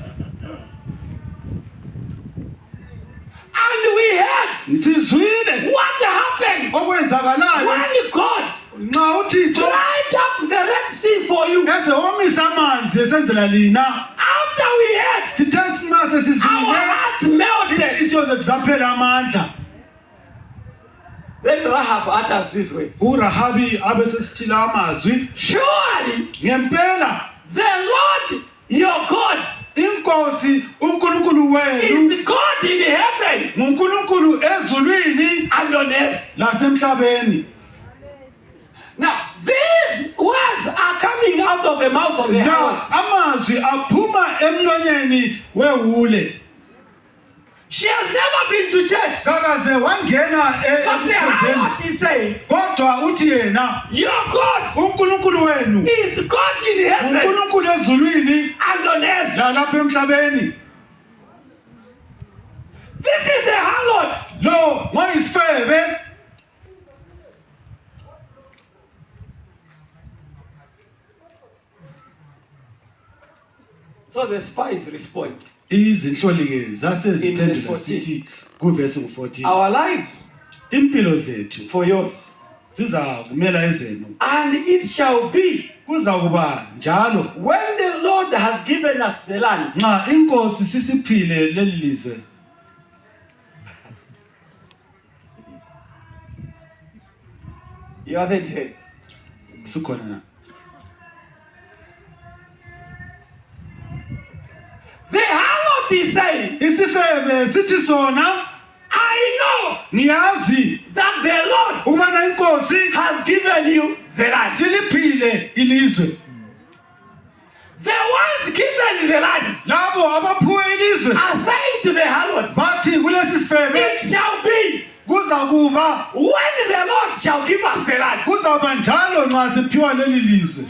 And we heard Sizwile what happened okwenzakalayo when God nxa uThixo dried up the Red Sea for you. eze womisa amanzi esenzela lina. After we heard, Sithe nxa our sesizwile hearts melted. inhliziyo zethu zaphela amandla. Then Rahab utters these words. uRahabi abesesithila amazwi Surely ngempela the Lord your God inkosi uNkulunkulu wenu is God in heaven nguNkulunkulu ezulwini and on earth. lasemhlabeni. Now, these words are coming out of the mouth of the Nja harlot. amazwi aphuma emlonyeni wewule. She has never been to church. Kakaze wangena But the emkhonzeni. harlot is saying, Kodwa uthi yena your God uNkulunkulu wenu is God in heaven uNkulunkulu ezulwini and on earth. lalapha emhlabeni. This is a harlot. Lo ngoyisifebe. So the spies respond. Izinhloli ke zase In verse ziphendula 14. sithi kuvesi 14. Our lives Impilo zethu for yours. ziza kumela ezenu. And it shall be Kuza kuba njalo when the Lord has given us the land. nxa inkosi sisiphile leli lizwe. You haven't heard. Sikhona na. The harlot is saying, Isifebe sithi sona I know ngiyazi that the Lord ukubana inkosi has given you the land. siliphile ilizwe. The ones given the land Labo abaphuwe ilizwe are saying to the harlot, bathi kulesi sifebe it shall be kuza kuba when the Lord shall give us the land. kuzawuba njalo nxa siphiwa leli lizwe.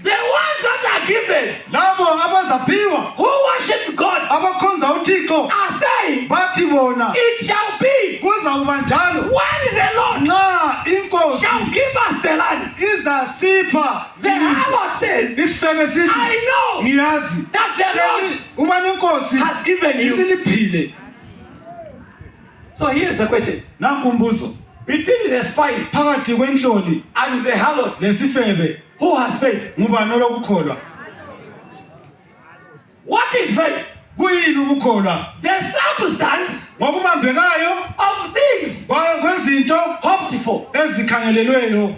The ones that are given, Labo abazaphiwa who worship God, abakhonza uThixo are saying, bathi bona it shall be kuzawuba njalo when the Lord nxa inkosi shall give us the land. izasipha The harlot says, isifebe sithi I know ngiyazi that the Lord ubani inkosi has given you. isiliphile. So here's the question. Nanku umbuzo Between the spies phakathi kwenhloli and the harlot, lesifebe who has faith? ngubani olokukholwa? What is faith? Kuyini ukukholwa? The substance Ngokubambekayo of things kwezinto hoped for. ezikhangelelweyo.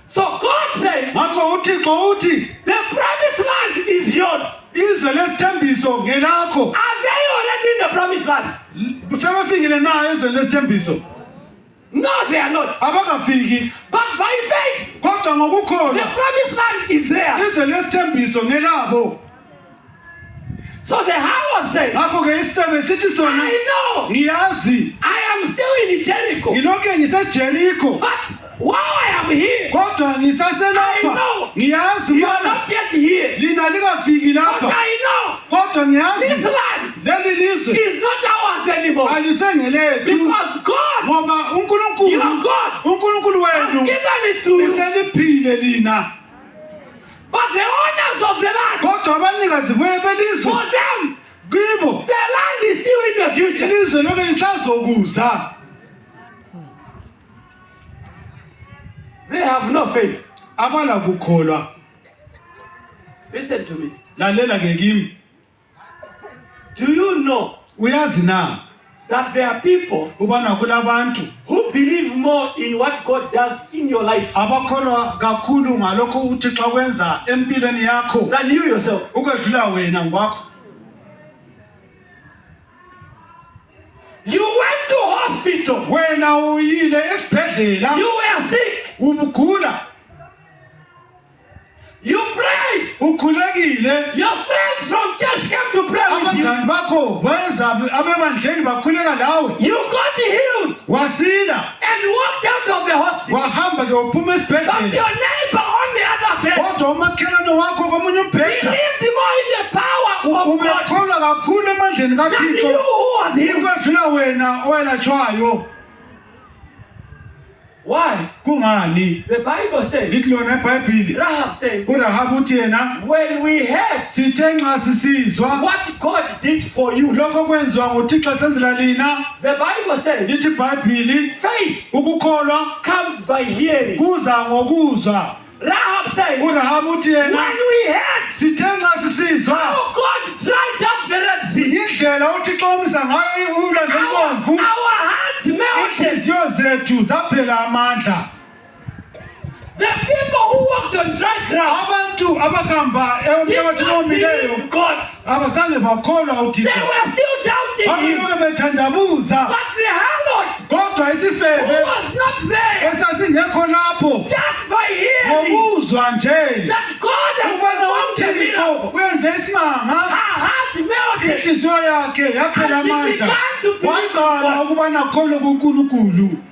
So God says, Ngakho uThixo uthi the promised land is yours. izwe lesithembiso ngelakho. Are they already in the promised land? Sebefikile na ezweni lesithembiso? No, they are not. Abakafiki. But by faith, Kodwa the ngokukholwa promised land is there. izwe lesithembiso ngelabo. So the harlot says, Ngakho ke isifebe sithi sona I know ngiyazi I am still in Jericho. ngilokhu ngiseJeriko. But while I am here, Kodwa I ngisaselapha. know Ngiyazi you are mana not yet here. lina likafiki But lapha. I know Kodwa this ngiyazi land leli lizwe is not ours yours anymore. alisengelethu Because God, ngoba uNkulunkulu your God, uNkulunkulu has wenu given it to you. useliphile lina But the owners of the land, kodwa abanikazi belizwe for them, kibo the land is still in the future. ilizwe lobe lisazokuza. They have no faith. Abala kukholwa. Listen to me. Lalela ke kimi. Do you know Uyazi na that there are people ubana kulabantu who believe more in what God does in your life abakholwa kakhulu ngalokho uThixo kwenza empilweni yakho than you yourself? ukwedlula wena ngokwakho. You went to hospital. Wena uyile esibhedlela You were sick. ubugula You prayed. ukhulekile Your friends from church came to pray with you. abangani bakho beza abebandleni bakhuleka lawe You got healed wasila and walked out of the hospital. wahamba ke uphuma But esibhedlela your neighbor on the other bed kodwa umakhelwane wakho komunye umbheda believed more in the power of God ubekholwa kakhulu emandleni than you kaThixo who was healed. ukwedlula wena owelatshwayo. Why? Kungani? The Bible says, Lithi lona eBhayibheli Rahab says, uRahabu uthi yena when we heard sithe nxa sisizwa what God did for you, lokho kwenziwa nguThixo senzela lina. the Bible says, Lithi iBhayibheli faith ukukholwa comes by hearing. kuza ngokuzwa. Rahab says, uRahabu uthi when yena we heard sithe nxa sisizwa how God dried up the Red Sea, indlela uThixo omisa ngayo uLwandle Olubomvu our hearts melted. inhliziyo zethu zaphela amandla. The people who walked on dry ground Abantu abahamba did emhlabathini not omileyo believe God. abazange bakholwa They uThixo. were still doubting Him. Abantu bethandabuza But the harlot kodwa who isifebe was not there, esasingekho lapho just by hearing ngokuzwa nje that God had ubona performed a uThixo miracle, wenze isimanga her heart melted. inhliziyo yakhe yaphela And she amandla began to believe waqala God. ukuba nakholwe kuNkulunkulu.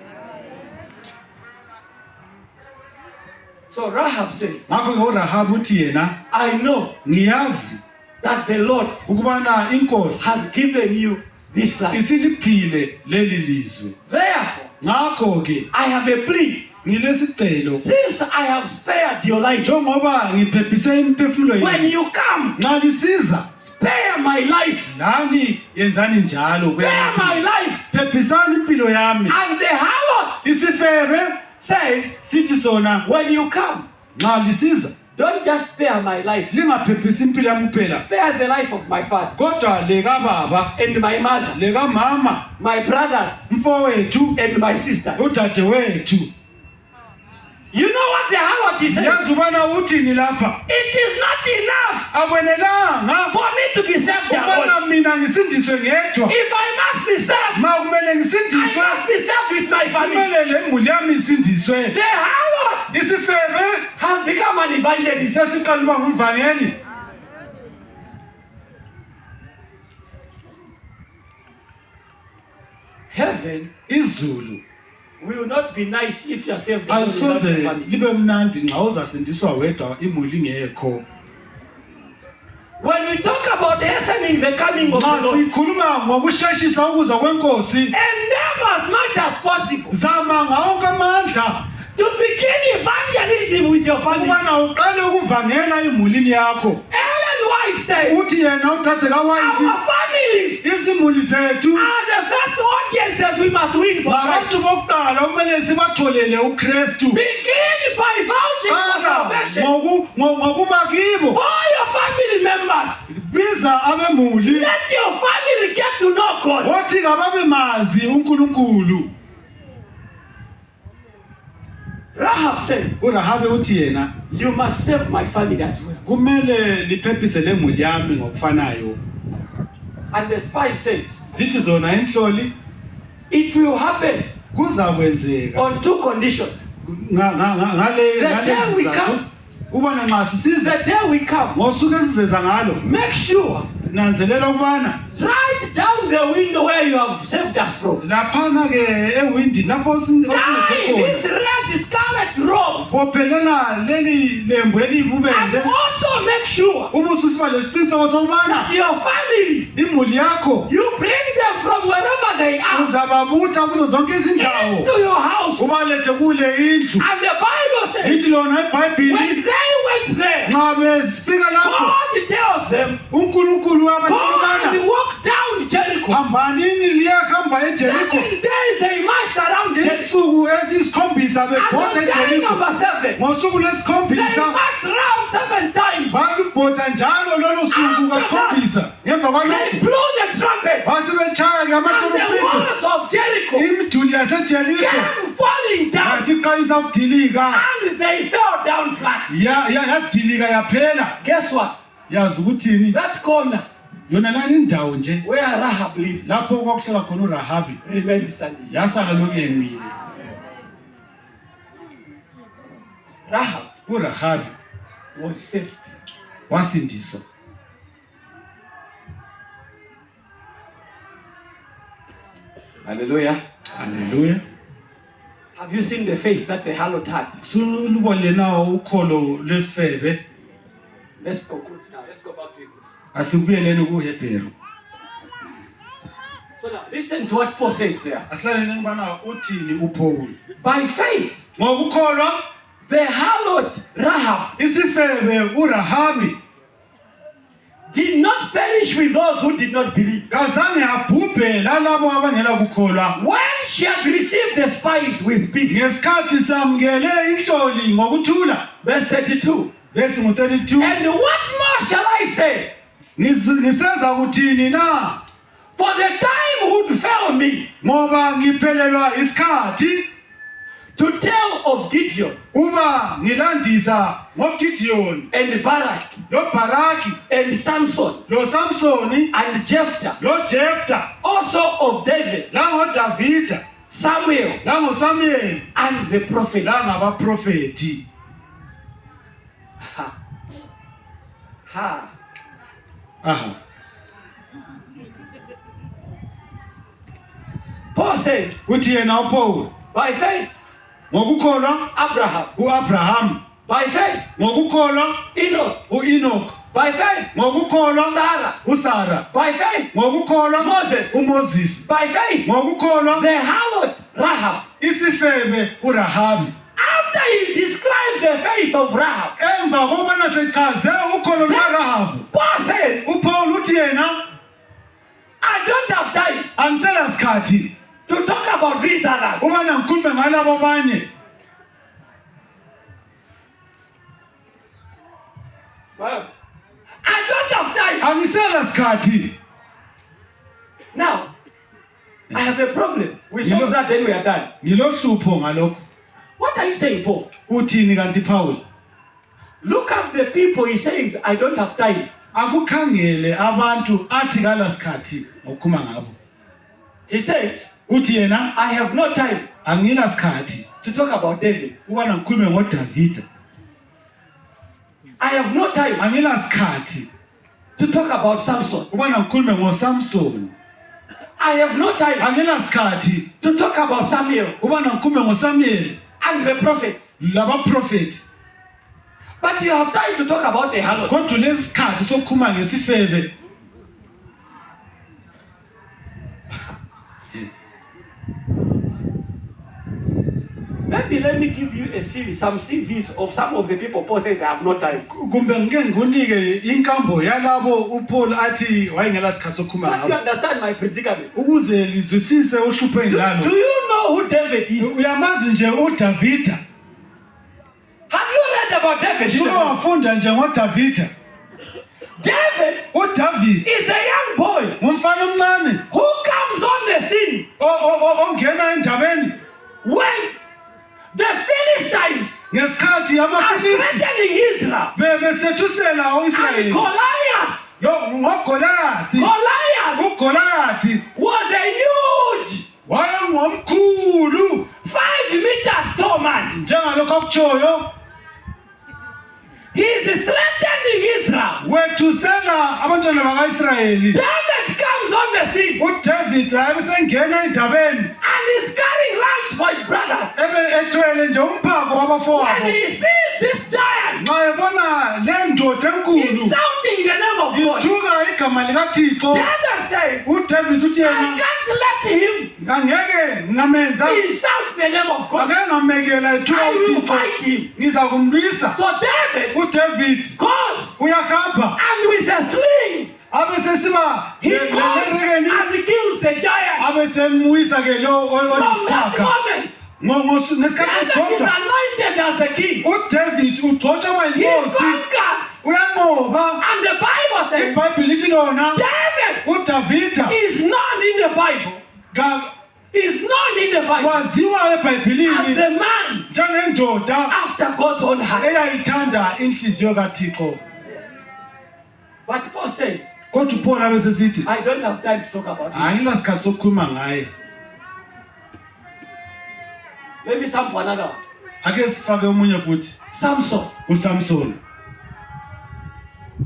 So Rahab says, Ngakho ke uRahabu uthi yena I know ngiyazi that the Lord ukubana inkosi has given you this life. isiliphile leli lizwe. Therefore, Ngakho ke I have a plea. ngilesicelo Since I have spared your life, njengoba ngiphephise imiphefumulo when yenu you come, nxa lisiza spare my life. lani yenzani njalo Spare my life. phephisani impilo yami. And the harlot Isifebe says, sithi sona when you come, nxa lisiza don't just spare my life. lingaphephisi impilo yami kuphela Spare the life of my father kodwa leka baba and my mother, leka mama my brothers mfowethu and my sister. udadewethu. You know what the harlot is saying? Yazi ubana uthini lapha It is not enough akwenelanga for me to be saved alone. ubana mina ngisindiswe ngedwa. If I must be saved, Ma kumele I ngisindiswe must be saved with my family. kumele lemuli yami isindiswe. The harlot Isifebe has become an evangelist. sesiqala uba ngumvangeli. Heaven Izulu will not be nice if you are saved alone without your alisoze family. libe mnandi nxa uzasindiswa wedwa imuli ngekho. When we talk about hastening the coming of Nxa the Lord, sikhuluma ngokusheshisa ukuza kwenkosi endeavor as much as possible zama ngawonke amandla to begin evangelism with your family. ukubana uqale ukuvangela imulini yakho. Ellen White said, Uthi yena uthathe kaWhite our families izimuli zethu are the first audiences we must win for Christ. ngabantu bokuqala kumele sibatholele uKristu. Begin by vouching for Qala salvation ngokuba kibo for your family members. biza abemuli Let your family get to know God. othi kababe mazi uNkulunkulu. Rahab said, uRahabe uthi yena you must save my family as well. kumele liphephise lemuli yami ngokufanayo. And the spy says, Zithi zona inhloli it will happen kuzakwenzeka on two conditions. ngale The day we sizathu come. ubana nxa sisiza The day we come, ngosuku esizeza ngalo make sure, nanzelela ukubana write down the window where you have saved us from. laphana ke ewindi lapho Tie khona this red scarlet robe. bophelela leli lembu And eliyibubende also make sure ubususiba lesiqiniseko sokubana that your family, imuli yakho you bring them from wherever uzababutha kuzo zonke izindawo into your house. ubalethe kule indlu. And the Bible says, Lithi lona when iBhayibhili they went there, nxa befika lapho God tells them, uNkulunkulu go wabathumana and walk down Jericho. hambanini liyahamba eJerikho. 7 days they marched around Jericho. Insuku ezisikhombisa And bebhoda on day eJerikho. number 7, Ngosuku they lesikhombisa marched around 7 times. balubhoda njalo lolo suku kasikhombisa. Ngemva They kwalokho blew the trumpets. basebetshaya And the ngamatrompeti. walls of Jericho Imiduli yaseJerikho came falling down. yasiqalisa ukudilika. And they fell down flat. Yadilika yaphela. Guess what? Yazi ukuthini? That corner Yona lani indawo nje where Rahab lived lapho kwakuhlala khona uRahabi remained standing. yasala lokhu emile. Rahab uRahabi was saved. wasindiswa. Hallelujah. Haleluya. Have you seen the faith that the harlot had? Sulubonile na ukholo lesifebe. Let's conclude now. Let's go back to it. Asibuyeleni kuHebheru. So now, listen to what Paul says there. Asilaleni bana uthini uPaul. By faith, Ngokukholwa the harlot Rahab isifebe uRahabi did not perish with those who did not believe. kazange abhubhe lalabo abangela kukholwa. When she had received the spies with peace. Ngesikhathi samukele inhloli ngokuthula. Verse 32. Verse 32. And what more shall I say? Ngiseza kuthini na? For the time would fail me Ngoba ngiphelelwa isikhathi to tell of Gideon uba ngilandisa ngoGideon and Barak lo Baraki and Samson lo Samsoni and Jephthah, lo Jephthah also of David, la ngoDavida Samuel, la ngoSamuel and the prophet. la ngabaprofeti. Ha. Ha. Aha. Paul says, Uthi yena uPaul by faith, ngokukholwa Abraham. uAbraham, By faith, ngokukholwa Enoch. uEnoch, By faith, ngokukholwa Sarah. uSara, By faith, ngokukholwa Moses. uMoses, by faith, ngokukholwa the harlot Rahab. isifebe uRahabi. After he described the faith of Rahab, Emva kobana sechaze ukholo lwaRahabi, Paul says, uPaul uthi yena I don't have time angisela sikhathi to talk about these others. ubana ngikhulume ngalabo abanye. Well, I don't have time. Angisela sikhathi. Now, I have a problem. We solve that, then we are done. Ngilohlupho ngalokho. What are you saying, Paul? Uthini kanti Paul? Look at the people. He says, I don't have time. Akukhangele abantu athi kala sikhathi ngokukhuma ngabo. He says, Uthi yena I have no time angila sikhathi to talk about David. ubana ngikhulume ngoDavida. I have no time Angila sikhathi to talk about Samson. ubana ngikhulume ngoSamson. I have no time Angila sikhathi to talk about Samuel ubana ngikhulume ngoSamuel and the prophets. labaprofeti. But you have time to talk about the harlot. Kodwa lesikhathi sokukhuluma ngesifebe. Maybe let me give you a CV, some CVs of some of the people Paul says I have no time. Kumbe ngike ngikunike inkambo yalabo uPaul athi wayengela sikhathi sokukhuluma So you ngabo. understand my predicament. Ukuze lizwisise uhlupho Do engilalo. you know who David is? Uyamazi nje uDavida. Have you read about David? Suka wafunda nje ngoDavida. David uDavid is a young boy ngumfana omncane who comes on the scene ongena endabeni when the Philistines ngesikhathi are amaFilisti threatening Israel. bebesethusela And uIsrayeli Goliath, ngogolayathi uGolayathi was a huge wayengomkhulu 5 meters tall man. njengalokho akutshoyo He is threatening Israel. wethusela abantwana bakaIsrayeli. David comes on the scene uDavid ayebesengena endabeni and is carrying lunch for his brothers. ethwele nje umphako wabafowabo. When he sees this giant nxa ebona le ndoda enkulu insulting the name of God, ithuka igama likaThixo, David says, uDavid I uthena can't let him angeke ngamenza, insult the name of God. angeke ngamekela ithuka I will uThixo, fight him. ngiza kumlwisa. So David uDavid goes uyahamba and with a sling, abesesiba he goes lerekeni, and kills the giant. abesemwisa ke lo From that olisikhaka. moment, Ngesikhathi David is esodwa anointed as a king. uDavid ugcotshwa He bayinkosi, conquers. uyanqoba. And the Bible says iBhayibheli lithi lona David uDavida is known in the Bible. Is known in the Bible waziwa as eBhayibhelini the man njengendoda after God's own heart. eyayithanda inhliziyo kaThixo. But Paul says, Kodwa uPaul abesesithi I don't have time to talk about it. anginasikhathi sokukhuluma ngaye. Let me sample another one. Ake sifake omunye futhi, Samson. uSamson.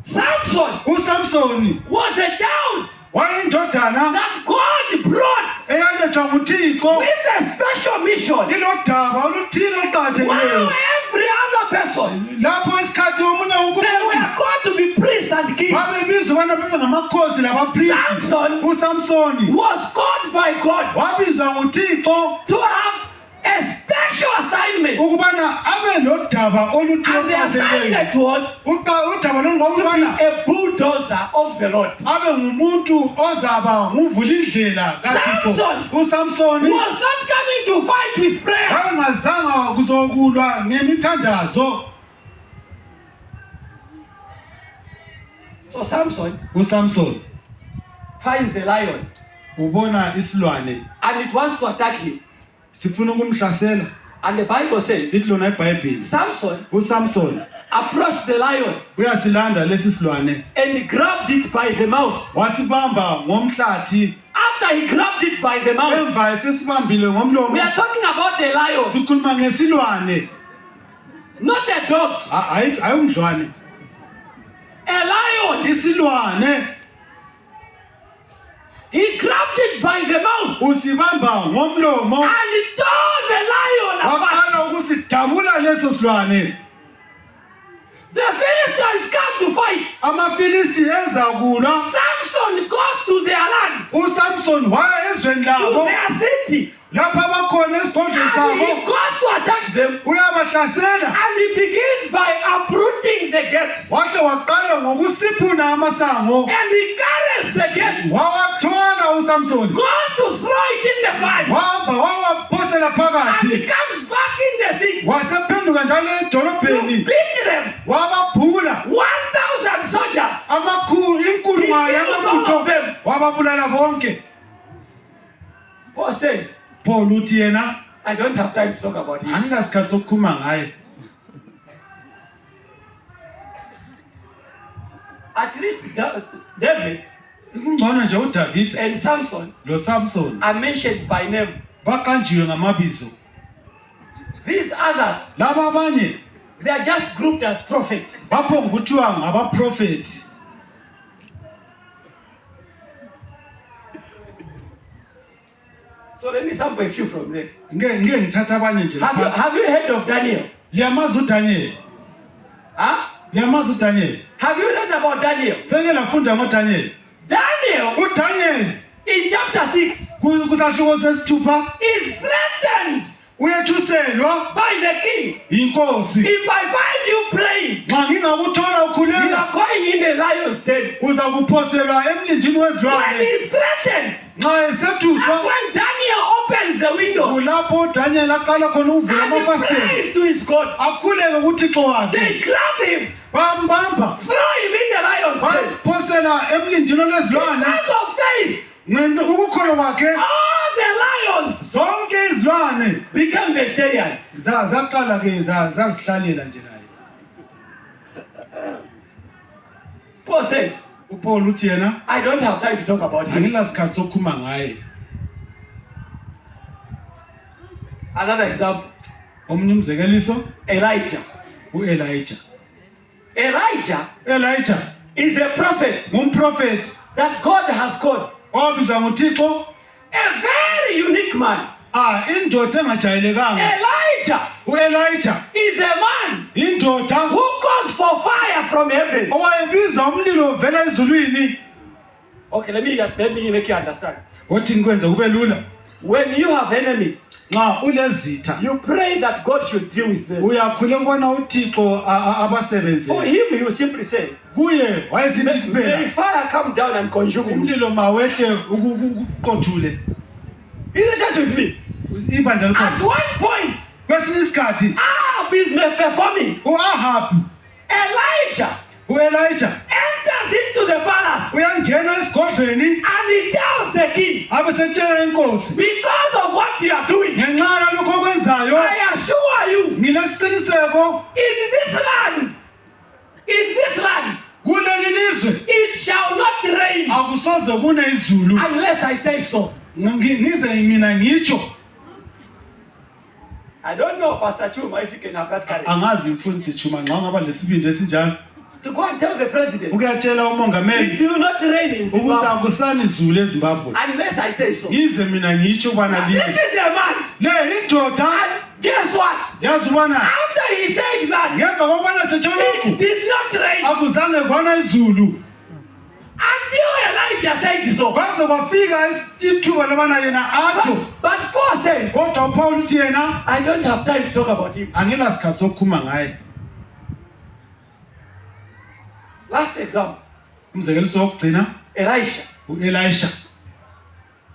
Samson uSamson was a child wayindodana that God brought eyalethwa nguThixo with a special mission. ilodaba oluthile While oluqakathekileyo. every other person, Lapho isikhathi omunye wonke they umuntu were called to be priests and kings. babebizwa ubana bebe ngamakhosi labaphristi. Samson uSamsoni was called by God wabizwa nguThixo to have a special assignment. ukubana abe lodaba oluthile And the oluqakathekileyo. assignment was Udaba lolu to be ngokubana a bulldozer of the Lord. abe ngumuntu ozaba nguvula indlela kaThixo. Samson uSamsoni was not coming to fight with prayer. wayengazanga kuzokulwa ngemithandazo. So Samson uSamson finds the lion ubona isilwane and it wants to attack him. sifuna ukumhlasela. And the Bible says Lithi lona iBhayibheli Samson uSamson approached the lion uyasilanda lesi silwane and he grabbed it by the mouth. wasibamba ngomhlathi. After he grabbed it by the mouth, Emva sesibambile we ngomlomo are talking about the lion, sikhuluma ngesilwane, not a dog. ayumdlwane, A lion. isilwane. He grabbed it by the mouth Usibamba ngomlomo and he tore the lion apart. waqala ukusidabula leso silwane. The Philistines come to fight. Amafilisti eza kulwa. Samson goes to their land, uSamson waya ezweni to labo their city, lapha abakhona esigodlweni and sabo, he goes to attack them. uyabahlasela. And he begins by uprooting the gates. Wahle waqala ngokusiphuna amasango, And he carries the gates, wawathwala uSamson, goes to throw it in the fire. wahamba wawaphosela And he phakathi, comes back in the city wasephenduka njalo to edolobheni beat them. wababhula 1,000 soldiers. inkulungwane He kills all yamabutho of them. wababulala bonke. Paul says, Paul uthi yena I don't have time to talk about it. anginasikhathi sokukhuluma ngaye. At least David Kungcono nje uDavida and Samson loSamson are mentioned by name. baqanjiwe ngamabizo. These others, Laba abanye they are just grouped as prophets. baphonga ukuthiwa ngabaprofeti. So let me sample a few from there. Ngeke ngithatha abanye nje lapha. Have you heard of Daniel? Liyamazi uDaniel. Huh? Liyamazi uDaniel. Have you read about Daniel? Sengike lafunda ngoDaniel. Daniel uDaniel in chapter 6 kusahluko sesithupha is threatened uyethuselwa by the king. inkosi. If I find you praying, Nxa ngingakuthola you ukhuleka are going in the lion's den. uza kuphoselwa emlindini When wezilwane. he's threatened, Nxa that's esethuswa when Daniel opens the window kulapho uDaniel aqala khona ukuvula and he amafasitela prays to his God. akhuleke kuThixo wakhe. They grab him, Bambamba throw him in the lion's den. baphosela emlindini olezilwane. Because of faith, Ukukholwa kwakhe all the lions zonke izilwane became vegetarians. zaqala ke zazihlalela nje naye. Paul says, uPaul uthi yena I don't have time to talk about him. anginasikhathi sokukhuluma ngaye. Another example, Omunye umzekeliso Elijah. uElijah. Elijah is a prophet Ngumprofeti that God has called. owabizwa nguThixo, A very unique man. indoda engajayelekanga. Elijah U-Elijah is a man indoda who calls for fire from heaven. owayebiza umlilo ovela ezulwini. Okay, let me make you understand. Othi ngikwenze kube lula. When you have enemies, Nxa ulezitha you pray that God should deal with them. uyakhule ukubona uThixo For abasebenzele. him, you simply say, Kuye wayesithi may kuphela fire come down and consume him. umlilo mawehle ukuqothule. Is the church with me? Ibandla At likhona. one point, Kwesinye isikhathi Ahab is performing. uAhab Elijah u-Elijah enters into the palace uyangena esigodlweni and he tells the king, abesetshela inkosi because of what you are doing, ngenxa yalokho okwenzayo I assure you, nginesiqiniseko in this land, kuleli lizwe it shall not rain akusoze kune izulu unless I say so. ngize mina ngitsho. I don't know, Pastor Chuma, if you can have that courage Angazi mfundisi Chuma nxa ngaba lesibindi esinjalo to go and tell the president, ukuyatshela it umongameli will not rain in ukuthi Zimbabwe akusani izulu eZimbabwe unless I say so. ngize mina ngitsho bana This liye is a man. le indoda And guess what? yazi ubana After he said that, ngemva kokubana setsho it lokhu did not rain akuzange kwana izulu until Elijah said so. kwaze kwafika ithuba labana yena atsho. But Paul said, Kodwa uPaul uthi yena I don't have time to talk about him. angenasikhathi sokukhuluma ngaye. Last example, Umzekeliso wokugcina Elisha. u-Elisha.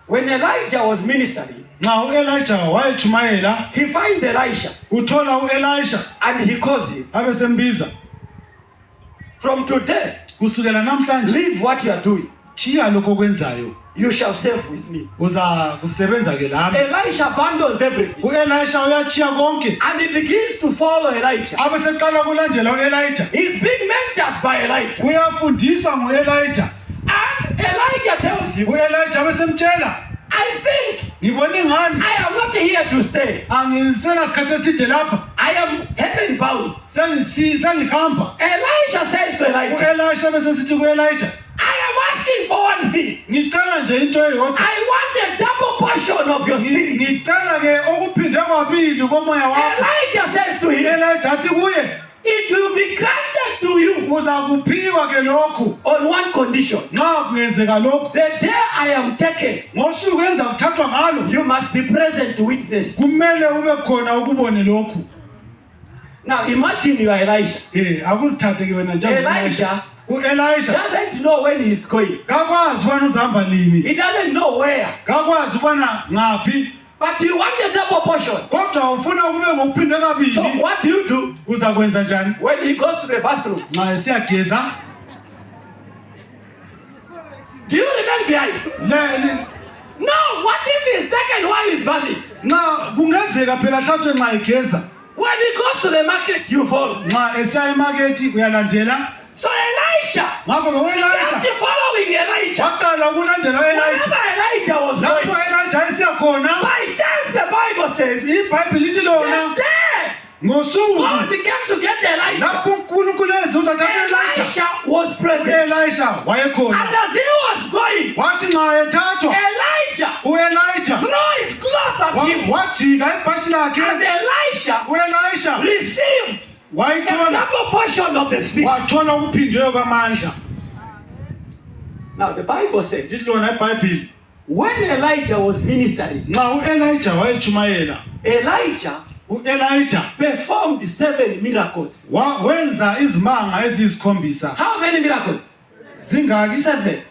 When Elijah was ministering, Nxa u-Elijah wayechumayela he finds Elisha uthola u-Elisha and he calls him. abesembiza. From today, Kusukela namhlanje leave what you are doing. chiya lokho okwenzayo You shall serve with me. uza kusebenza ke lami. Elisha abandons everything U-Elisha uyachiya konke and he begins to follow Elijah. abeseqala ukulandela u-Elijah. He's being mentored by Elijah. Uyafundiswa ngu-Elijah. And Elijah tells him, U-Elijah abesemtshela I think ngibone ngani I am not here to stay. angisena sikhathi eside lapha I am heaven bound. sengihamba. Elisha says to Elijah, U-Elisha besesithi ku-Elijah I am asking for one thing. ngicela nje into eyodwa. I want a double portion of your spirit. Ngicela ke okuphinde kwabili komoya wakho. Elijah says to him, U-Elijah athi kuye it will be granted to you uza kuphiwa ke lokhu on one condition. nxa kungenzeka lokhu. The day I am taken, Ngosuku enza kuthathwa ngalo you must be present to witness. kumele ube khona ukubone lokhu. Now imagine you are Elisha. Akuzithathe ke wena Elijah u-Elisha doesn't know when he is going. kakwazi ubana uzahamba nini, He doesn't know where. kakwazi ubana ngaphi, But you want a double portion. kodwa ufuna kube ngokuphinde So kabili. what do you do Uza kwenza njani when he goes to the bathroom? nxa esiyageza? Do you remain behind? No, what if he's taken while he's bathing? Nxa kungenzeka phela thathwe nxa egeza, When he goes to the market, you follow. nxa esiya emakethi uyalandela. So Elisha, Ngakho ke u-Elisha after following Elijah, waqala ukulandela u-Elisha. wherever Elijah was Lapho going, u-Elijah esiya khona, by chance the Bible says, iBhayibheli lithi lona that there ngosuku God came to get Elijah. lapho uNkulunkulu eze uzathatha u-Elijah, Elisha was present. u-Elisha wayekhona. And as he was going, Wathi nxa ethathwa Elijah u-Elijah threw his cloth at him. wajika ibhashi And lakhe, Elisha u-Elisha received a wayithola, double portion of the Spirit. wathola ukuphindiweyo kwamandla. Now the Bible says, Lithi lona iBhayibheli when Elijah was ministering, nxa u-Elijah wayechumayela, u-Elijah performed 7 miracles. wenza izimanga eziyisikhombisa. How many miracles? Zingaki? 7.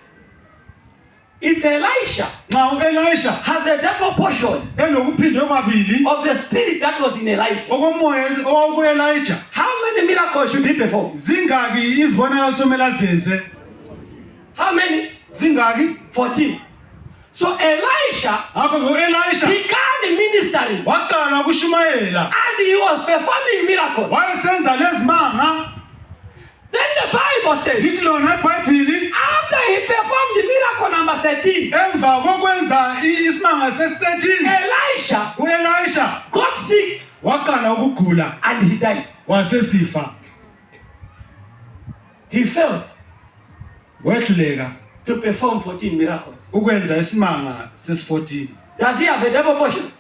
If Elisha Nxa u-Elisha has a double portion enokuphindwe kwabili of the Spirit that was in Elijah, okomoya owaku-Elijah, how many miracles should he perform? zingaki izibonakaliso kumele azenze? How many? Zingaki? 14. So Elisha Ngakho ngo-Elisha began ministering waqala ukushumayela, and he was performing miracles. wayesenza lezimanga. Then the Bible says, Lithi lona iBhayibheli after he performed the miracle number 13, emva kokwenza isimanga sesi-13, Elisha u-Elisha got sick waqala ukugula and he died. wasesifa. He failed Wehluleka to perform 14 miracles. ukwenza isimanga sesi-14. Does he have a double portion?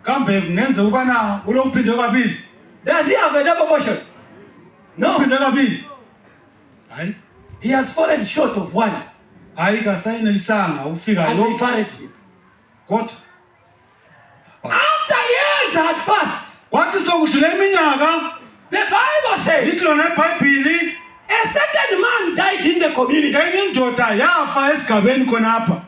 kambe kungenze ubana ulokuphinde kabili Does he have a double portion? No. uphinde kabili hayi He has fallen short of one. hayi kasayenelisanga ukufika And they lo buried him. kodwa After years had passed, kwathi sokudlula iminyaka the Bible says lithi lona iBhayibheli a certain man died in the community. enye indoda yafa esigabeni khonapha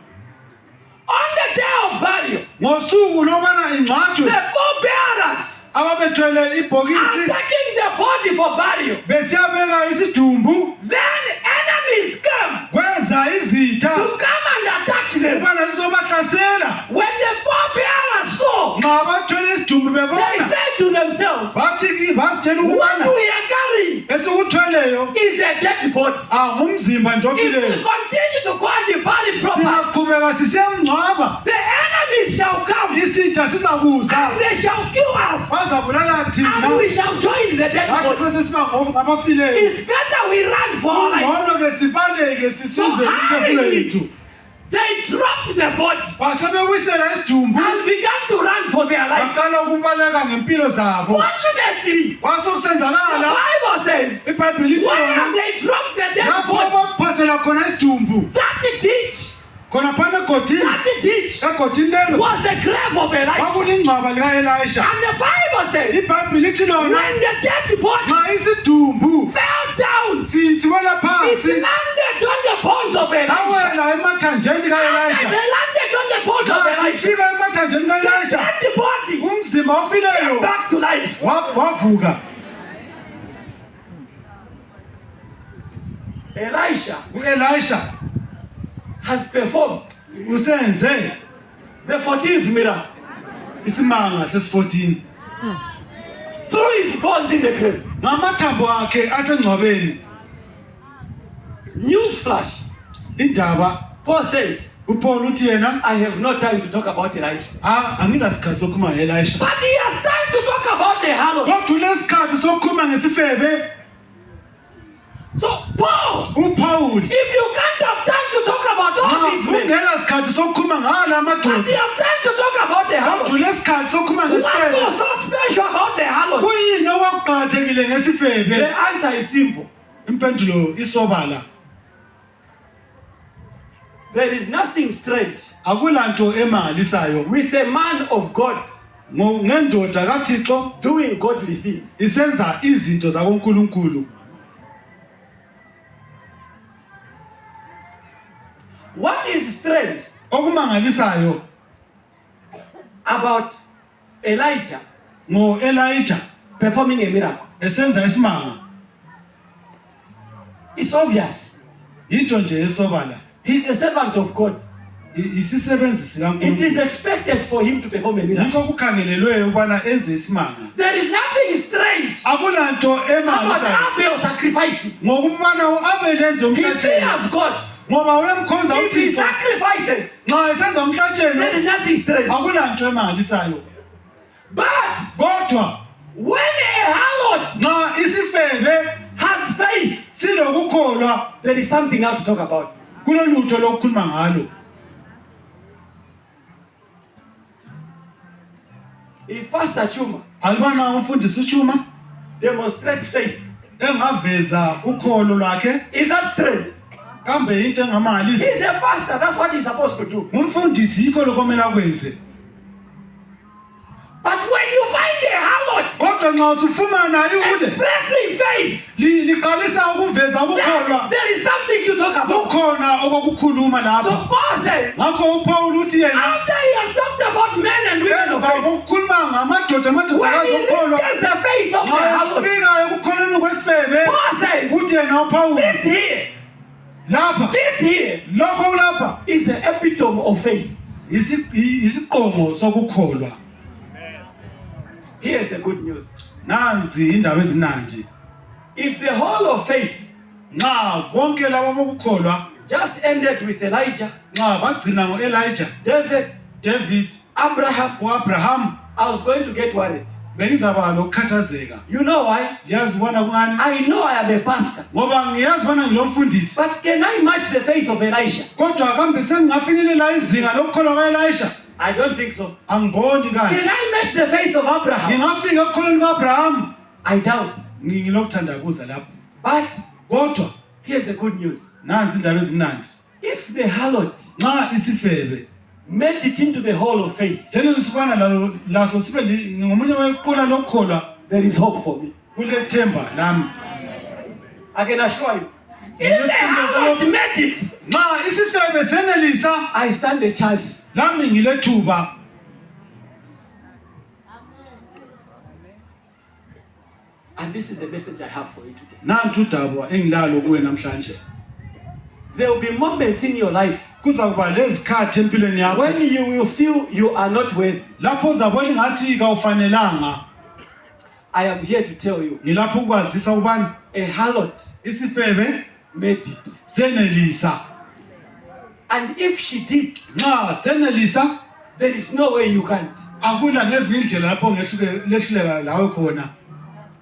On the day of burial, ngosuku lobana ingcwatshwe the pallbearers ababethwele are ibhokisi taking the body for burial. besiyabeka isidumbu Then enemies come kweza izitha to come and attack them. ubana sizobahlasela When the pallbearers saw, nxa abathwele isidumbu they bebona said to themselves, bathi basitshela what ukubana we are carrying esikuthweleyo is a dead body. ngumzimba nje If we ofileyo continue to go and bury proper, singaqhubeka sisiyamngcwaba the enemies shall come isitha sizakuza and they shall kill us, bazabulala thina and we shall join the dead bathi body. sesesiba ngabafileyo It's better we run for our life. ngcono ke sibaleke sisuze impilo yethu They dropped the body basebewisela isidumbu and began to run for their life. baqala ukubaleka ngempilo zabo Fortunately, the kwasokusenzakala Bible says, iBhayibheli ithi where yona they dropped the dead lapho body, abaphosela khona isidumbu that ditch, khona phana egodini that ditch egodini lelo was the grave of Elijah. kwakulingcwaba lika-elisha And the Bible says, iBhayibheli ithi lona when the dead body nxa isidumbu fell down, siwela it phansi landed on the bones of Elijah. sawela emathanjeni They ka-elisha landed on the bones of nxa Elijah. sifika emathanjeni The ka-elisha dead body umzimba came ofileyo back to life. wavuka Elisha u-elisha has performed usenze the 14th miracle isimanga sesi-14 through his bones in the grave. ngamathambo akhe asengcwabeni Newsflash. indaba Paul says, uPaul uthi yena I have no time to talk about Elisha. anginasikhathi sokukhuluma nge-elisha But he has time to talk about the harlot. kodwa unesikhathi sokukhuluma ngesifebe So, Paul, uPaul if you can't have time to talk about all these men, ungela sikhathi sokukhuluma ngala but you madoda have time to talk about the kodwa harlot, unesikhathi sokukhuluma what ngesifebe was so special about the harlot? kuyini okuqakathekile ngesifebe The answer is simple. impendulo isobala There is nothing strange akulanto emangalisayo with a man of God ngendoda kaThixo doing godly things. isenza izinto zakoNkulunkulu What is strange okumangalisayo about Elijah ngo-Elijah performing a miracle? esenza isimanga It's obvious. yinto nje esobala He's a servant of God. isisebenzi It sikaNkulunkulu is expected for him to perform a miracle. yikho kukhangelelweyo ukubana enze isimanga There is nothing strange akulanto about emangalisayo Abel sacrificing. ngokubana u-Abel enze He umhlatshelo fears God. ngoba uyamkhonza If he uThixo sacrifices, nxa esenza umhlatshelo there is nothing strange. akulanto emangalisayo But kodwa when a harlot nxa isifebe has faith, silokukholwa there is something now to talk about. kulolutho lokukhuluma ngalo If Pastor Chuma alibana umfundisi uChuma demonstrates faith, engaveza ukholo lwakhe is that strange? kambe into engamangalisi He's a pastor. That's what he's supposed to do. umfundisi yikho lokomele akwenze But when you find a harlot kodwa nxa usufumana iwule expressing faith, liqalisa ukuveza ukukholwa there is something to talk about. kukhona okokukhuluma So lapho Paul says, ngakho uPaul uthi yena after he has talked about men and women of emva faith, kokukhuluma ngamadoda when amadodakazi he okholwa reaches the faith of the nxa harlot, ufika ekukholweni kwesifebe Paul says, uthi yena uPaul this here, lapha this here lokho kulapha is the epitome of faith. isiqongo sokukholwa Here's the good news. nanzi indaba ezimnandi If the whole of faith nxa bonke laba bokukholwa just ended with Elijah, nxa bagcina ngo-Elijah David Abraham, u-Abraham I was going to get worried. bengizaba lokukhathazeka You know why? liyazi bona kungani I know I am a pastor. ngoba ngiyazi bona ngilomfundisi But can I match the faith of Elisha? kodwa kambe sengingafinyelela izinga lokukholwa ka-Elisha I don't think so. Angiboni Can kanje. I match the faith of Abraham? Ngingafika ekukholweni kukaAbraham. I doubt. Ngilokuthandabuza lapho. But Kodwa here's the good news. nansi indaba ezimnandi. If the harlot Nxa isifebe made it into the hall of faith, senelisukwana laso sibe ngomunye wequla lokukholwa, there is hope for me. kulethemba lami. I can assure you. If the harlot made it, Nxa isifebe senelisa, I stand a chance. lami ngilethuba. And this is the message I have for you today. Nantu udaba engilalo kuwe namhlanje. There will be moments in your life Kuza kuba lezikhathi empilweni yakho when you will feel you are not worthy. lapho uzabona ngathi kawufanelanga. I am here to tell you, Ngilapho ukwazisa ubani a harlot isifebe made it. senelisa. And if she did, Nxa senelisa, there is no way you can't. akula ngezinye indlela lapho lehluleka lawe khona.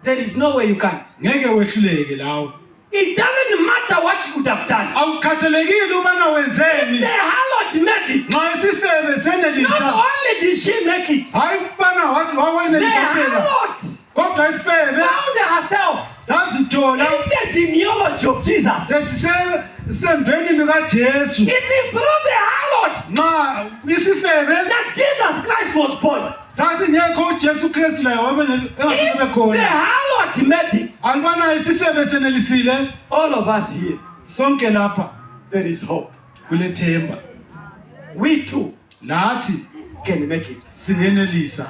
There is no way you can't. Ngeke wehluleke lawe. It doesn't matter what you would have done. Awukhathalekile ubana wenzeni. The harlot made it. Nxa isifebe Not senelisa, only did she make it, hayi kubana the wawenelisa kuphela. harlot Kodwa isifebe found herself sazithola in the genealogy of Jesus. sesisendweni likaJesu. It is through the harlot Nxa isifebe that Jesus Christ was born. sasingekho uJesu Kristu laye engasebe If the khona. harlot made it, Alibana isifebe senelisile, all of us here, sonke lapha there is hope. kulethemba. We too Lathi can make it. singenelisa.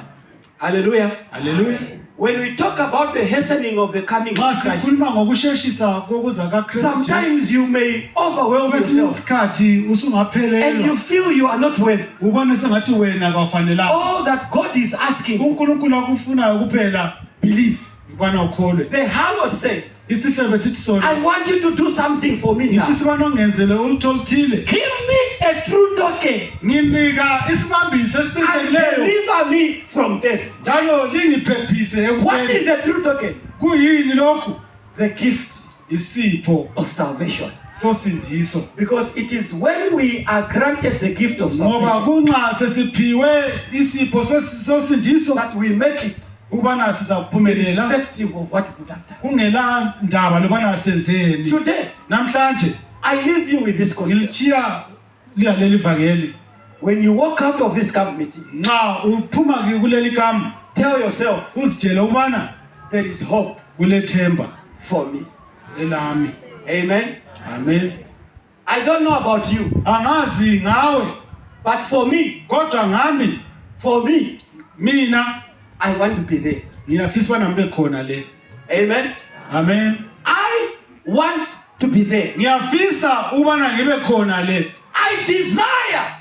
Hallelujah. Haleluya. When we talk about the hastening of the coming Nxa of Christ, sikhuluma ngokusheshisa kokuza kaKristu, sometimes you may overwhelm kwesinye yourself isikhathi and you usungaphelelwa, feel you are not worthy. ubone sengathi wena kawufanelanga. All that God is asking, uNkulunkulu akufunayo kuphela believe. ubana ukholwe. The harlot says, Isifebe sithi sona, I want you to do something for me now. ngifisa ubana ungenzele ulutho oluthile. Give me a true token Nginika isibambiso and esiqinisekileyo deliver me from death. njalo lingiphephise What ekufeni. is a true token? Kuyini lokhu? The gift Isipho of salvation. sosindiso. Because it is when we are granted the gift of Ngoba salvation kunxa sesiphiwe isipho sosindiso that we make it, ubana siza kuphumelela irrespective of what we would have done. kungela ndaba lobana senzeni. Today, Namhlanje I leave you with this question. ngilichiya lilaleli ivangeli. When you walk out of this camp meeting, Nxa uphuma kuleli kamp, tell yourself, uzitshele ubana there is hope kulethemba for me. elami. Amen. Amen. I don't know about you, Angazi ngawe, but for me, kodwa ngami mina, mina I want to be there. ngiyafisa ubana ngibe khona le. Amen. Amen. I want to be there. Ngiyafisa ubana ngibe khona le. I desire.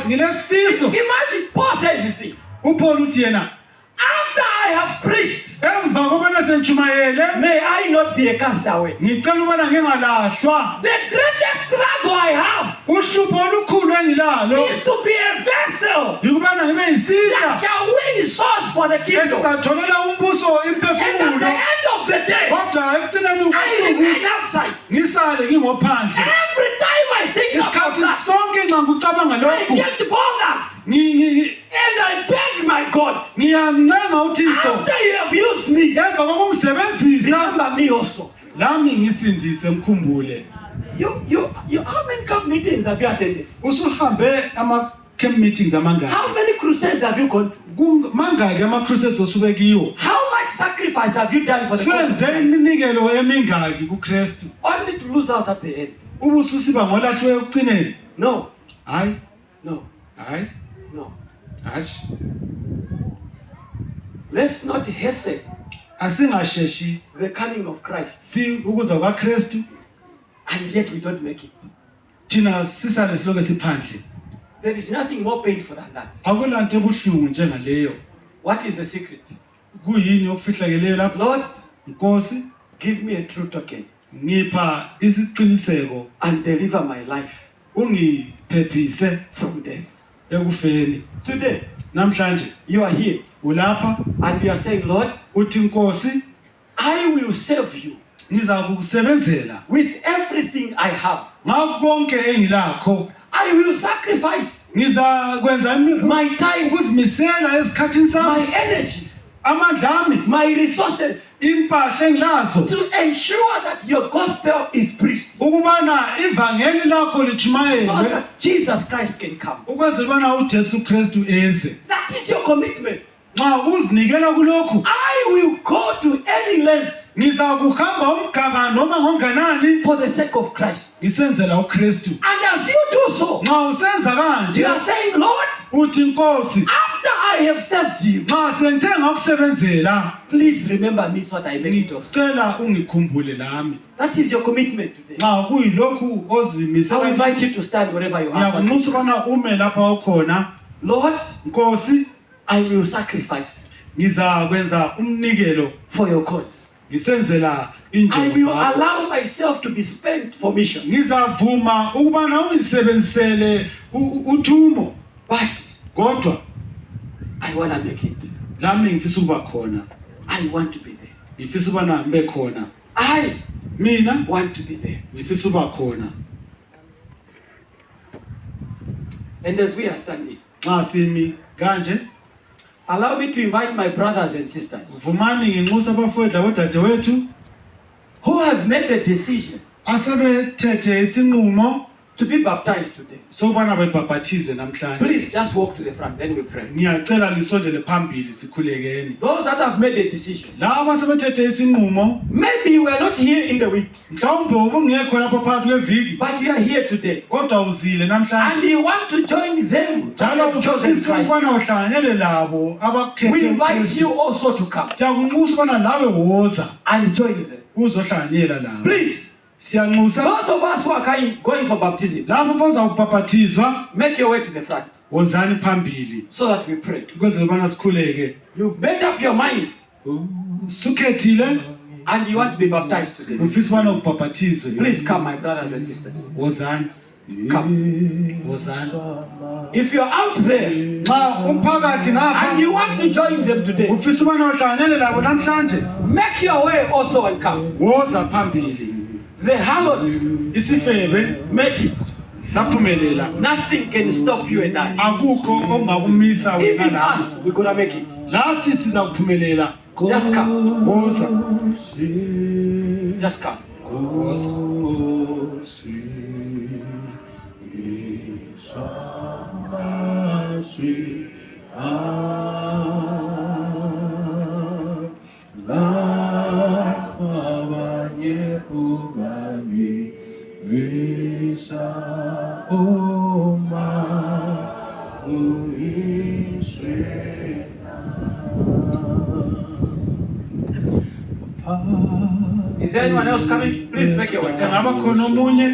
Ngilesifiso. Imagine Paul says this thing. uPaul uthi yena, After I have preached, emva kobana sentshumayele, may I not be a castaway. ngicela ubana ngingalahlwa. The greatest struggle I have Uhlupho olukhulu engilalo is to be a vessel yikubana ngibe that yisitsha shall win souls for the kingdom. esizatholela umbuso And at the imphefumulo, end of the day, kodwa ekugcineni I kosuku remain outside. ngisale ngingophandle. Every time I think about Isikhathi that, sonke nxa ngikucabanga I lokhu, get bothered. And I beg my God, ngiyamncenga uThixo after you have used me, emva kokumsebenzisa remember me also. lami ngisindise mkhumbule. How many camp meetings have you attended? Usuhambe ama-camp meetings amangaki? How many crusades have you gone to? Mangaki ama-cruises osube kiwo? How much sacrifice have you done for the cause of Swenze Christ? iminikelo emingaki kuKristu? Only to lose out at the end. Ubususiba ngolahliwe ekugcineni? No, Hayi, no, hayi, no. hashi. Let's not hasten Asingasheshi the coming of Christ, si ukuza kwaKristu and yet we don't make it. thina sisale siloke siphandle. There is nothing more painful than that. Akulanto ebuhlungu njengaleyo. What is the secret? Kuyini okufihlakeleyo lapho? Lord, Nkosi, give me a true token ngipha isiqiniseko, and deliver my life ungiphephise from death. ekufeni. Today, Namhlanje you are here ulapha and you are saying, Lord, uthi Nkosi, I will serve you ngiza kukusebenzela with everything I have. ngakho konke engilakho. I will sacrifice ngizakwenza my time, ukuzimisela esikhathini my sami energy, amandla ami my resources impahla engilazo to ensure that your gospel is preached ukubana ivangeli lakho so lichumayelwe that Jesus Christ can come. ukwenzela ubana uJesu Kristu eze. That is your commitment. Nxa uzinikela kulokhu I will go to any length ngizakuhamba umgaba noma ngonganani for the sake of Christ. ngisenzela uKristu. And as you do so, Nxa usenza you kanje are saying, Lord, uthi Nkosi after I have served you, nxa sengithe ngakusebenzela please remember me so that I make it also. ngicela ungikhumbule nami. That is your commitment today. Nxa kuyilokhu I will ozimisela invite you to stand wherever you are. ngiyakunxusa ubana ume lapha ukhona. Lord, Nkosi I will sacrifice ngizakwenza umnikelo for your cause. ngisenzela I injongo will zakho. allow myself to be spent for mission. Ngizavuma ukubana uyisebenzisele uthumo But kodwa I want to make it. nami ngifisa ukuba khona. I want to be there. Ngifisa ubana ngibe khona. Mina Want to be there. ngifisa ukuba khona. And as we are standing, Nxa simi kanje allow me to invite my brothers and sisters vumani nginxusa abafowethu labodadewethu who have made the decision asebethethe isinqumo to be baptized today. sokubana bebhabhathizwe namhlanje. Please just walk to the front, then we pray. Ngiyacela lisondele phambili sikhulekeni. Those that have made the decision, Laba sebethethe isinqumo maybe you were not here in the week, mhlawumbe ubungekho lapha phakathi kweviki but you are here today. kodwa uzile And namhlanje. you want to join them that Njalo have chosen ufisa Christ. ukubana uhlanganyele labo We abakhethe invite you uKristu. also to come Siyakunxusa ubana nawe woza and join them. uzohlanganyela labo. Please, Siyanxusa those of us who are going for baptism, labo bazawubhabhathizwa make your way to the front wozani phambili so that we pray. ukwenzela ubana sikhuleke. You've made up your mind Sukhethile and you want to be baptized today. ufisa ubana ubhabhathizwe. Please come, my brothers and sisters. Wozani. Come. Wozani. If you're out there Nxa umphakathi and you ngapha want to join them today, ufisa ubana uhlanganyele labo namhlanje make your way also and come. woza phambili. The harlot, Isifebe make it. saphumelela. Nothing can stop you and I. Akukho ongakumisa wena Even lapho. us, we're gonna make it. Lathi siza kuphumelela. Just come. Woza. Just come. Woza. Is there anyone else coming? Please make your way. Engaba khona omunye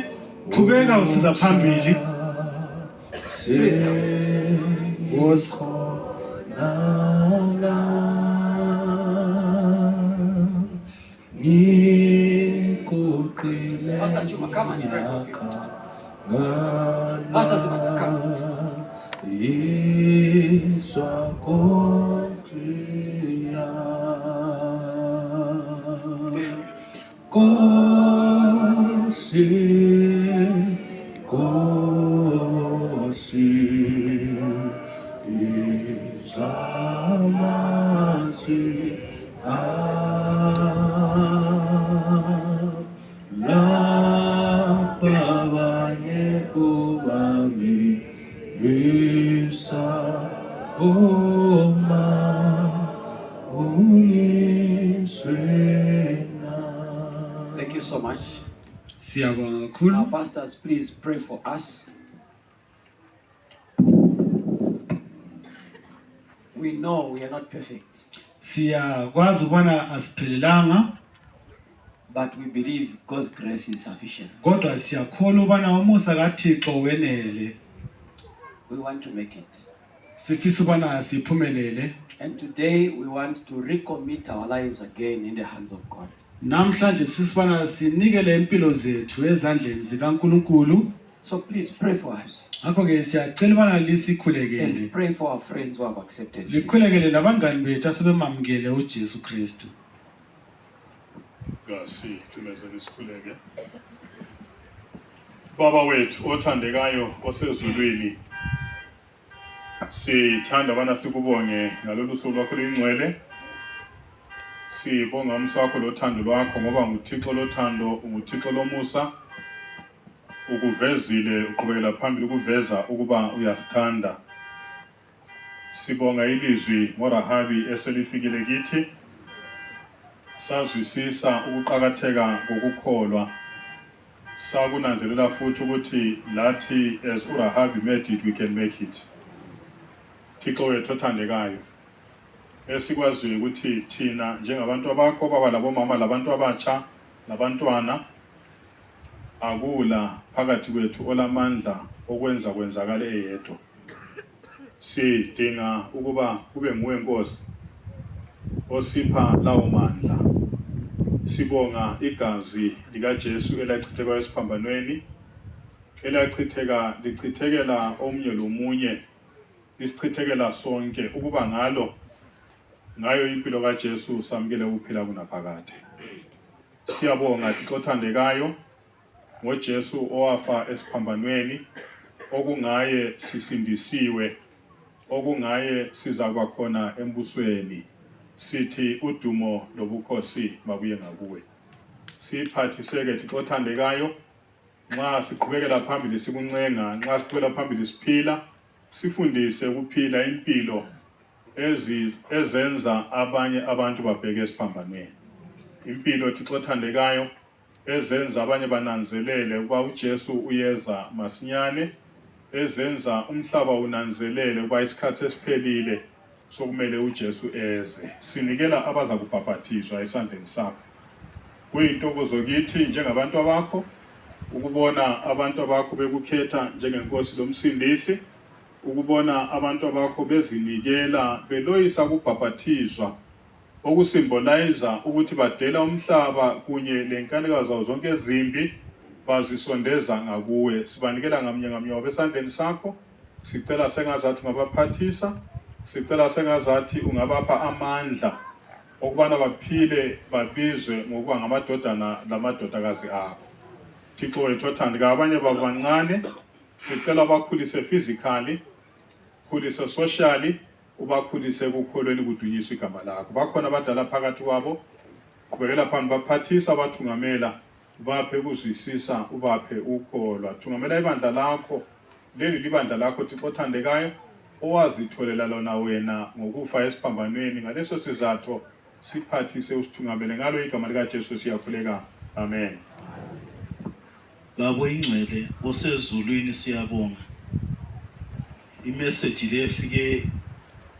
qhubeka usiza phambili. Please come. Woza. Pastor Chuma, come and pray for people. Pastor Simon, come. Thank you so much. Siyabonga Our kakhulu. pastors, please pray for us. We know we are not perfect, Siyakwazi ubona asiphelelanga but we believe God's grace is sufficient. kodwa siyakholwa ubana umusa kaThixo wenele. We want to make it. Sifisa ubana siphumelele. And today we want to recommit our lives again in the hands of God. Namhlanje sifisa ubana sinikele impilo zethu ezandleni zikaNkulunkulu. So please pray for us Ngakho ke siyacela ubana lisikhulekele. and pray for our friends who have accepted Jesus. Likhulekele labangani bethu asebemamukele uJesu Kristu. Ngasi thumezele isikhuleke. Baba wethu othandekayo osezulwini Sithanda bana sikubonge ngalolu suku lwakho luyingcwele. Sibonga umso wakho lothando lwakho ngoba nguThixo lothando, unguThixo lomusa. Ukuvezile uqhubekela phambili ukuveza ukuba uyasithanda. Sibonga ilizwi ngoRahabi eselifikile kithi. Sazwisisa ukuqakatheka kokukholwa. Sakunanzelela futhi ukuthi lathi as uRahabi made it, we can make it. Thixo wethu othandekayo, esikwaziyo ukuthi thina njengabantu abakho baba labomama labantu abatsha labantwana, akula phakathi kwethu olamandla okwenza kwenzakale eyedwa. Sidinga ukuba kube nguwe Nkosi osipha lawo mandla. Sibonga igazi likaJesu elachithekwa esiphambanweni, lichithekela omunye lomunye, lisichithekela sonke ukuba ngayo impilo kaJesu samkele ukuphila kunaphakade. Siyabonga Thixo othandekayo ngoJesu owafa esiphambanweni, okungaye sisindisiwe, okungaye sizakuba khona embusweni. Sithi udumo lobukhosi mabuye ngakuwe. Siphathiseke Thixo othandekayo nxa siqhubekela phambili sikuncenga, nxa siqhubekela phambili siphila, sifundise ukuphila impilo ezenza abanye abantu babheke esiphambanweni. Impilo Thixo othandekayo ezenza abanye bananzelele ukuba uJesu uyeza masinyane, ezenza umhlaba unanzelele ukuba isikhathi esiphelile sokumele uJesu eze. Sinikela abaza kubhaphathizwa esandleni sakho. Kuyintokozo kithi njengabantu abakho ukubona abantu abakho bekukhetha njengenkosi lomsindisi, ukubona abantu abakho bezinikela beloyisa kubhaphathizwa, okusymbolize ukuthi badela umhlaba kunye lenkanikazi zawo zonke ezimbi, bazisondeza ngakuwe. Sibanikela ngamunye ngamunye wabo esandleni sakho. Sicela sengazathi ungabaphathisa, sicela sengazathi ungabapha amandla okubana baphile babizwe ngokuba ngamadodana lamadodakazi akho. Thixo wethu othandekayo, abanye babo bancane sicela bakhulise physically, khulise socially, ubakhulise ekukholweni kudunyiswa igama lakho. Bakhona abadala phakathi kwabo, qhubekela phambili baphathisa, bathungamela, baphe ukuzwisisa, ubaphe ukholwa. Thungamela ibandla lakho, leli libandla lakho Thixo othandekayo owazitholela lona wena ngokufa esiphambanweni. Ngaleso sizathu siphathise usithungamele ngalo igama likaJesu siyakhuleka. Amen. Baba ingcwele osezulwini siyabonga. Imessage le efike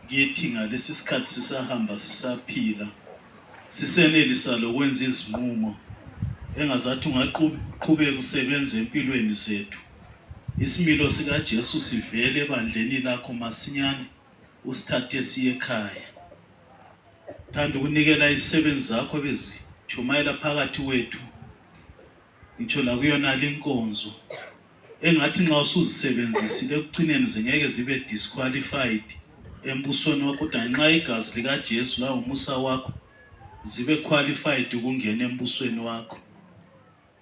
kithi ngalesi sikhathi sisahamba sisaphila, sisenelisa lokwenza izinqumo engazathi ungaqhubeka usebenza empilweni zethu. Isimilo sikaJesu sivele ebandleni lakho masinyane, usithathe siye ekhaya. Thanda ukunikela izisebenzi zakho bezijumayela phakathi wethu, ngitsho nakuyona lenkonzo engathi nxa usuzisebenzisile ekugcineni zingeke zibe disqualified embusweni wakho, kodwa nxa igazi likaJesu la umusa wakho zibe qualified ukungena embusweni wakho.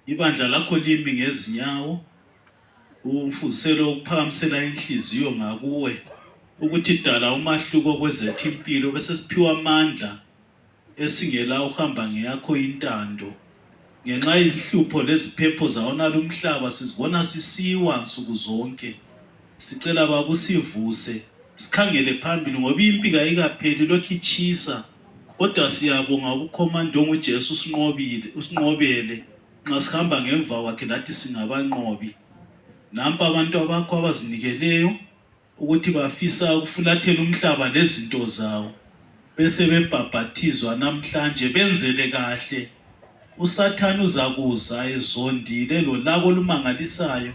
Ibandla lakho limi ngezinyawo, ufuziselo ukuphakamisela inhliziyo ngakuwe ukuthi dala umahluko kwezethu impilo, bese siphiwa amandla esingela uhamba ngeyakho intando. Ngenxa izihlupho leziphepho zawonala umhlaba sizibona sisiwa nsuku zonke, sicela baba usivuse, sikhangele phambili ngoba impi kayikapheli lokhu itshisa, kodwa siyabonga ukhomando ngoJesu usinqobele. Nxa sihamba ngemva kwakhe lathi singabanqobi. Nampa abantu abakho abazinikeleyo ukuthi bafisa ukufulathela umhlaba lezinto zawo, bese bebhaphathizwa namhlanje benzele kahle. USathane uzakuza ezondile lolako olumangalisayo,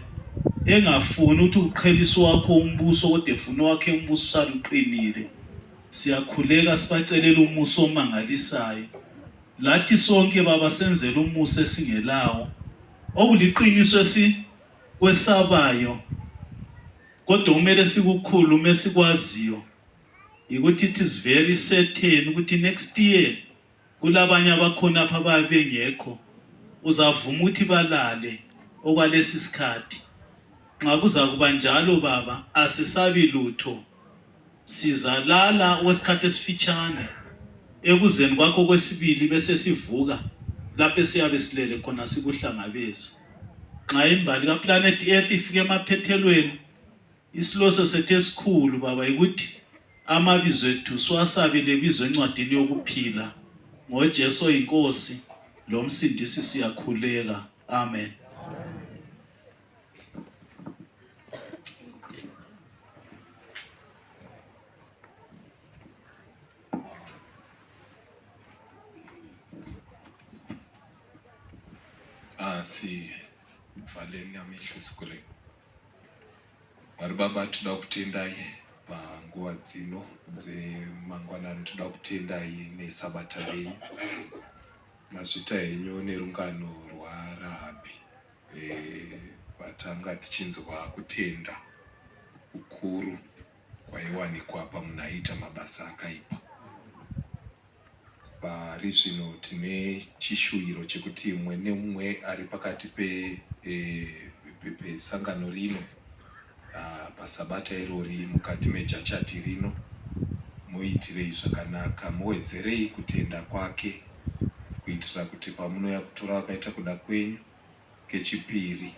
engafuni ukuthi uqhelise wakho umbuso kodwa efuna wakhe umbuso usaluqinile. Siyakhuleka sibacelela umuso omangalisayo. Lathi sonke baba senzele umuso esingelawo, okuliqiniso esikwesabayo, kodwa kumele sikukhulume sikwaziyo ukuthi it is very certain ukuthi next year kulabanye abakhona apha ababengekho, uzavuma ukuthi balale okwalesi sikhathi. Nxa kuza kuba njalo baba, asisabi lutho, sizalala wesikhathi esifitshane ekuzeni kwakho kwesibili bese sivuka lapho siyabe silele khona sikuhlangabeza. Nxa imbali kaplanet Earth ifike emaphethelweni isiloso sethu esikhulu baba ukuthi amabizo ethu siwasabile bizo encwadini yokuphila ngoJesu oyinkosi lo msindisi siyakhuleka. Amen. Sivaleni amehlo sikhuleke. Mwari Baba, toda kutendai panguva dzino dzemangwanani, toda kutendai nesabata renyu, mazvita henyu nerungano rwaRahabhi vatanga tichinzwa kutenda ukuru kwaiwanikwa pamunaita mabasa akaipa. Pari zvino tine chishuwiro chekuti mumwe nemumwe ari pakati pesangano rino pasabata irori mukati mejachati rino muitirei zvakanaka, muwedzerei kutenda kwake kuitira kuti pamunouya kutora wakaita kuda kwenyu kechipiri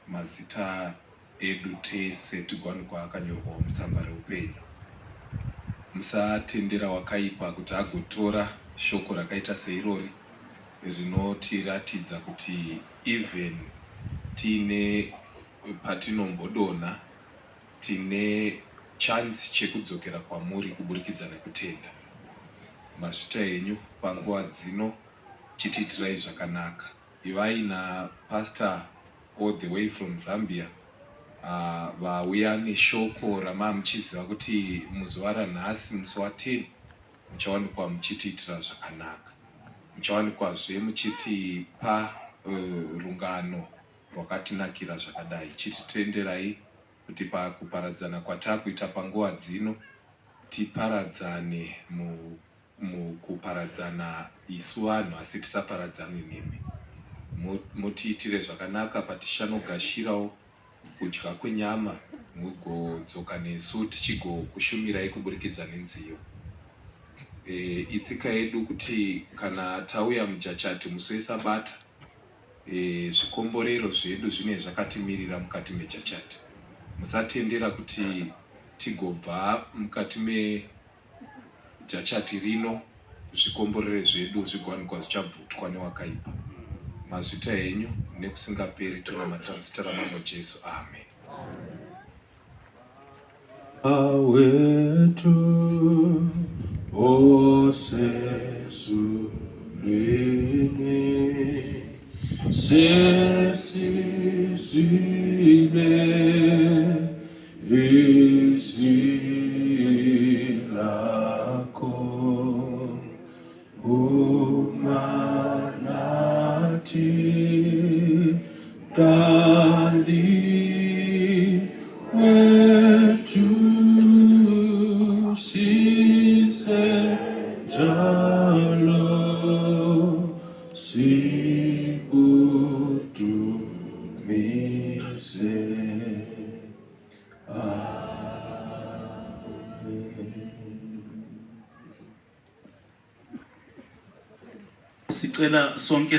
mazita edu tese tigowanikwa akanyorwa mutsamba reupenyu. Musatendera wakaipa kuti agotora shoko rakaita seirori rinotiratidza kuti even tine patinombodonha tine chance chekudzokera kwamuri kuburikidza nekutenda. Mazvita henyu panguva dzino chitiitirai zvakanaka. Ivai naPastor all the way from Zambia vauya neshoko rama muchiziva kuti muzuva ranhasi musi wa10 muchawanikwa muchitiitira zvakanaka, muchawanikwazve muchitipa rungano rwakatinakira zvakadai. Chititenderai kuti pakuparadzana kwatakuita panguva dzino tiparadzane mukuparadzana isu vanhu asi tisaparadzane nemi. Mutiitire zvakanaka patichanogashirawo kudya kwenyama, mugodzoka nesu tichigokushumirai kuburikidza nenziyo. Itsika yedu kuti kana tauya mujachati musi wesabata zvikomborero zvedu zvine zvakatimirira mukati mejachati. Musatendera kuti tigobva mukati mejachati rino zvikomborero zvedu zvigowanikwa zvichabvutwa newakaipa. Mazvita henyu nekusingaperi tonamata muzita ramambo Jesu. Amen. Awetu osezulwini sesisile izwi lakho umanati dali wetu sise jalo sikutumise. Sicela sonke